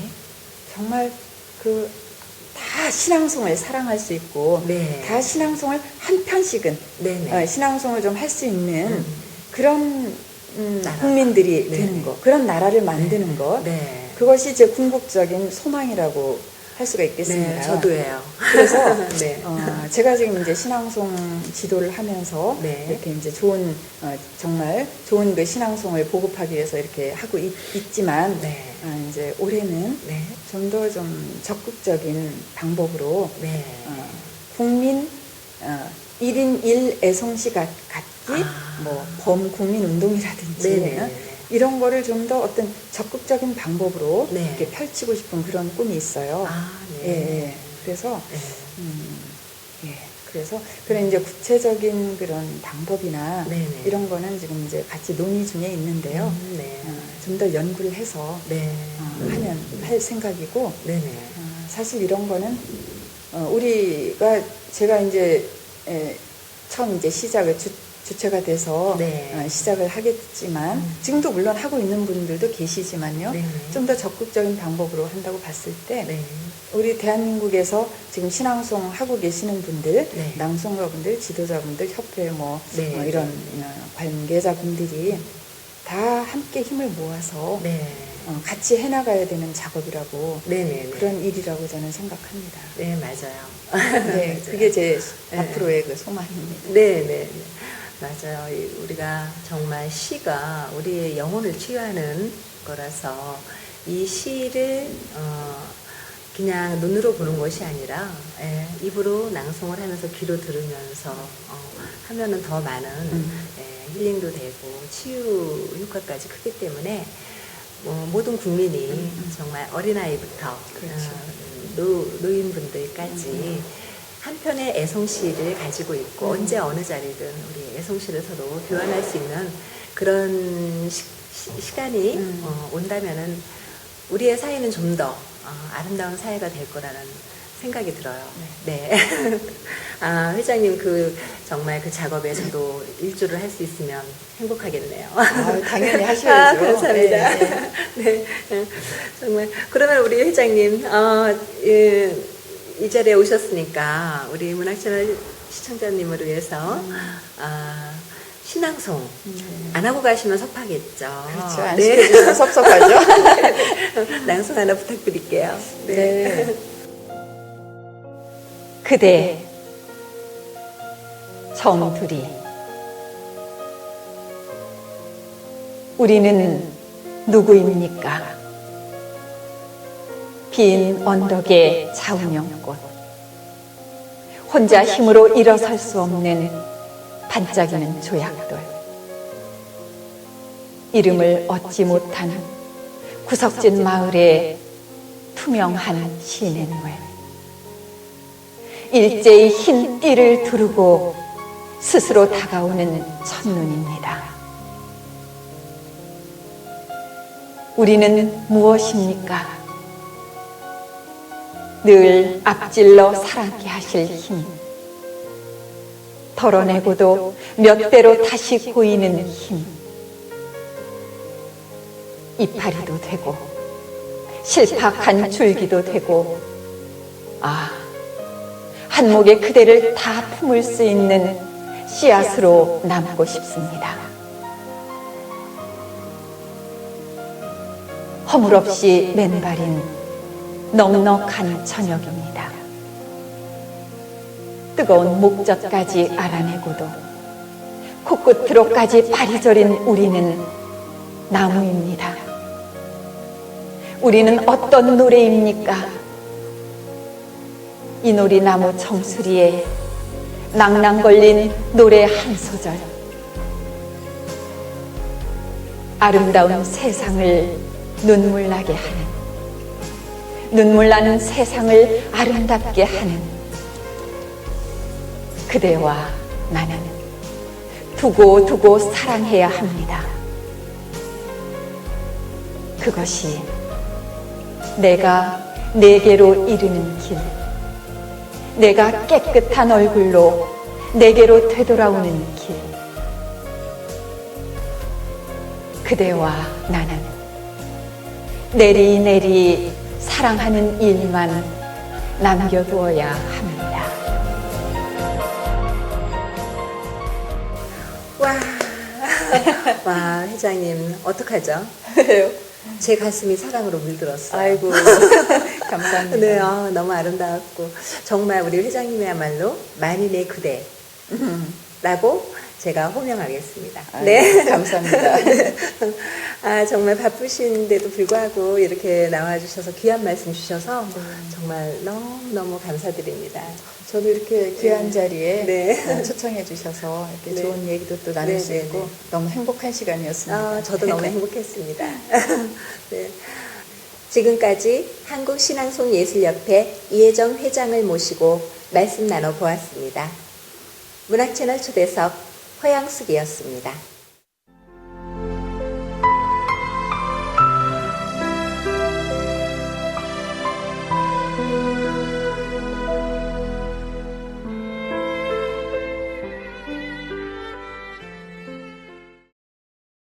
정말 그 다 신앙송을 사랑할 수 있고 네. 다 신앙송을 한 편씩은 네네. 신앙송을 좀 할 수 있는 음. 그런 나라. 국민들이 네. 되는 거, 그런 나라를 만드는 것, 네. 그것이 제 궁극적인 소망이라고 할 수가 있겠습니다. 네, 저도예요. 그래서 네. 제가 지금 이제 신앙송 지도를 하면서 네. 이렇게 이제 좋은 정말 좋은 그 신앙송을 보급하기 위해서 이렇게 하고 있지만 네. 이제 올해는 네. 좀 더 좀 적극적인 방법으로 네. 국민 1인 1 애송시 갖기 뭐 범국민 운동이라든지 네네. 이런 거를 좀 더 어떤 적극적인 방법으로 네. 이렇게 펼치고 싶은 그런 꿈이 있어요. 아, 네. 예. 그래서 네. 그래서 그런 이제 구체적인 그런 방법이나 네네. 이런 거는 지금 이제 같이 논의 중에 있는데요. 네. 좀 더 연구를 해서 네. 할 생각이고 네네. 사실 이런 거는 제가 이제 처음 이제 시작을 주체가 돼서 네. 시작을 하겠지만 지금도 물론 하고 있는 분들도 계시지만요. 네네. 좀 더 적극적인 방법으로 한다고 봤을 때 네. 우리 대한민국에서 지금 신앙송 하고 계시는 분들, 네. 낭송가분들, 지도자분들, 협회 네. 이런 관계자분들이 다 함께 힘을 모아서 네. 같이 해나가야 되는 작업이라고 네네. 그런 일이라고 저는 생각합니다. 네, 맞아요. 네, 맞아요. 그게 제 네. 앞으로의 그 소망입니다. 네네. 맞아요. 우리가 정말 시가 우리의 영혼을 치유하는 거라서 이 시를 그냥 눈으로 보는 것이 아니라 입으로 낭송을 하면서 귀로 들으면서 하면은 더 많은 힐링도 되고 치유 효과까지 크기 때문에 모든 국민이 정말 어린아이부터 그렇죠. 노인분들까지 한편의 애송시를 가지고 있고 언제 어느 자리든 우리 애송시를 서로 교환할 수 있는 그런 시간이 온다면은 우리의 사회는 좀 더 아름다운 사회가 될 거라는 생각이 들어요. 네. 아, 회장님 정말 그 작업에 저도 일조를 할 수 있으면 행복하겠네요. 당연히 하셔야죠. 감사합니다. 네. 네. 정말 그러면 우리 회장님 이 자리에 오셨으니까 우리 문학채널 시청자님을 위해서 신앙송 안 하고 가시면 섭하겠죠. 그렇죠. 안 시켜주시면 섭섭하죠. 낭송 하나 부탁드릴게요. 네. 그대 정두리 우리는 누구입니까? 빈 언덕의 자운형꽃 혼자 힘으로 일어설 수 없는 반짝이는 조약돌 이름을 얻지 못한 구석진 마을의 투명한 시냇물 일제히 흰 띠를 두르고 스스로 다가오는 첫눈입니다. 우리는 무엇입니까? 늘 앞질러 살아게 하실 힘 덜어내고도 몇 대로 다시 고이는 힘 이파리도 되고 실팍한 줄기도 되고 한목에 그대를 다 품을 수 있는 씨앗으로 남고 싶습니다. 허물없이 맨발인 넉넉한 저녁입니다. 뜨거운 목젖까지 알아내고도 코끝으로까지 발이 저린 우리는 나무입니다. 우리는 어떤 노래입니까? 이놀이나무 정수리에 낭낭 걸린 노래 한 소절. 아름다운 세상을 눈물 나게 하는, 눈물 나는 세상을 아름답게 하는 그대와 나는 두고두고 사랑해야 합니다. 그것이 내가 내게로 이르는 길, 내가 깨끗한 얼굴로 내게로 되돌아오는 길. 그대와 나는 내리내리 사랑하는 일만 남겨두어야 합니다. 와, 와, 회장님, 어떡하죠? 왜요? 제 가슴이 사랑으로 물들었어요. 아이고, 감사합니다. 네, 너무 아름다웠고, 정말 우리 회장님이야말로 만인의 그대. 라고 제가 호명하겠습니다. 아이고, 네. 감사합니다. 네. 아, 정말 바쁘신데도 불구하고 이렇게 나와주셔서 귀한 말씀 주셔서 정말 너무너무 감사드립니다. 저도 이렇게 귀한 자리에 네. 초청해 주셔서 이렇게 네. 좋은 얘기도 또 나눌 네, 수 네, 있고 네. 너무 행복한 시간이었습니다. 아, 저도 너무 행복했습니다. 네. 지금까지 한국신앙송예술협회 이혜정 회장을 모시고 말씀 나눠보았습니다. 문학채널 초대석 허양숙이었습니다.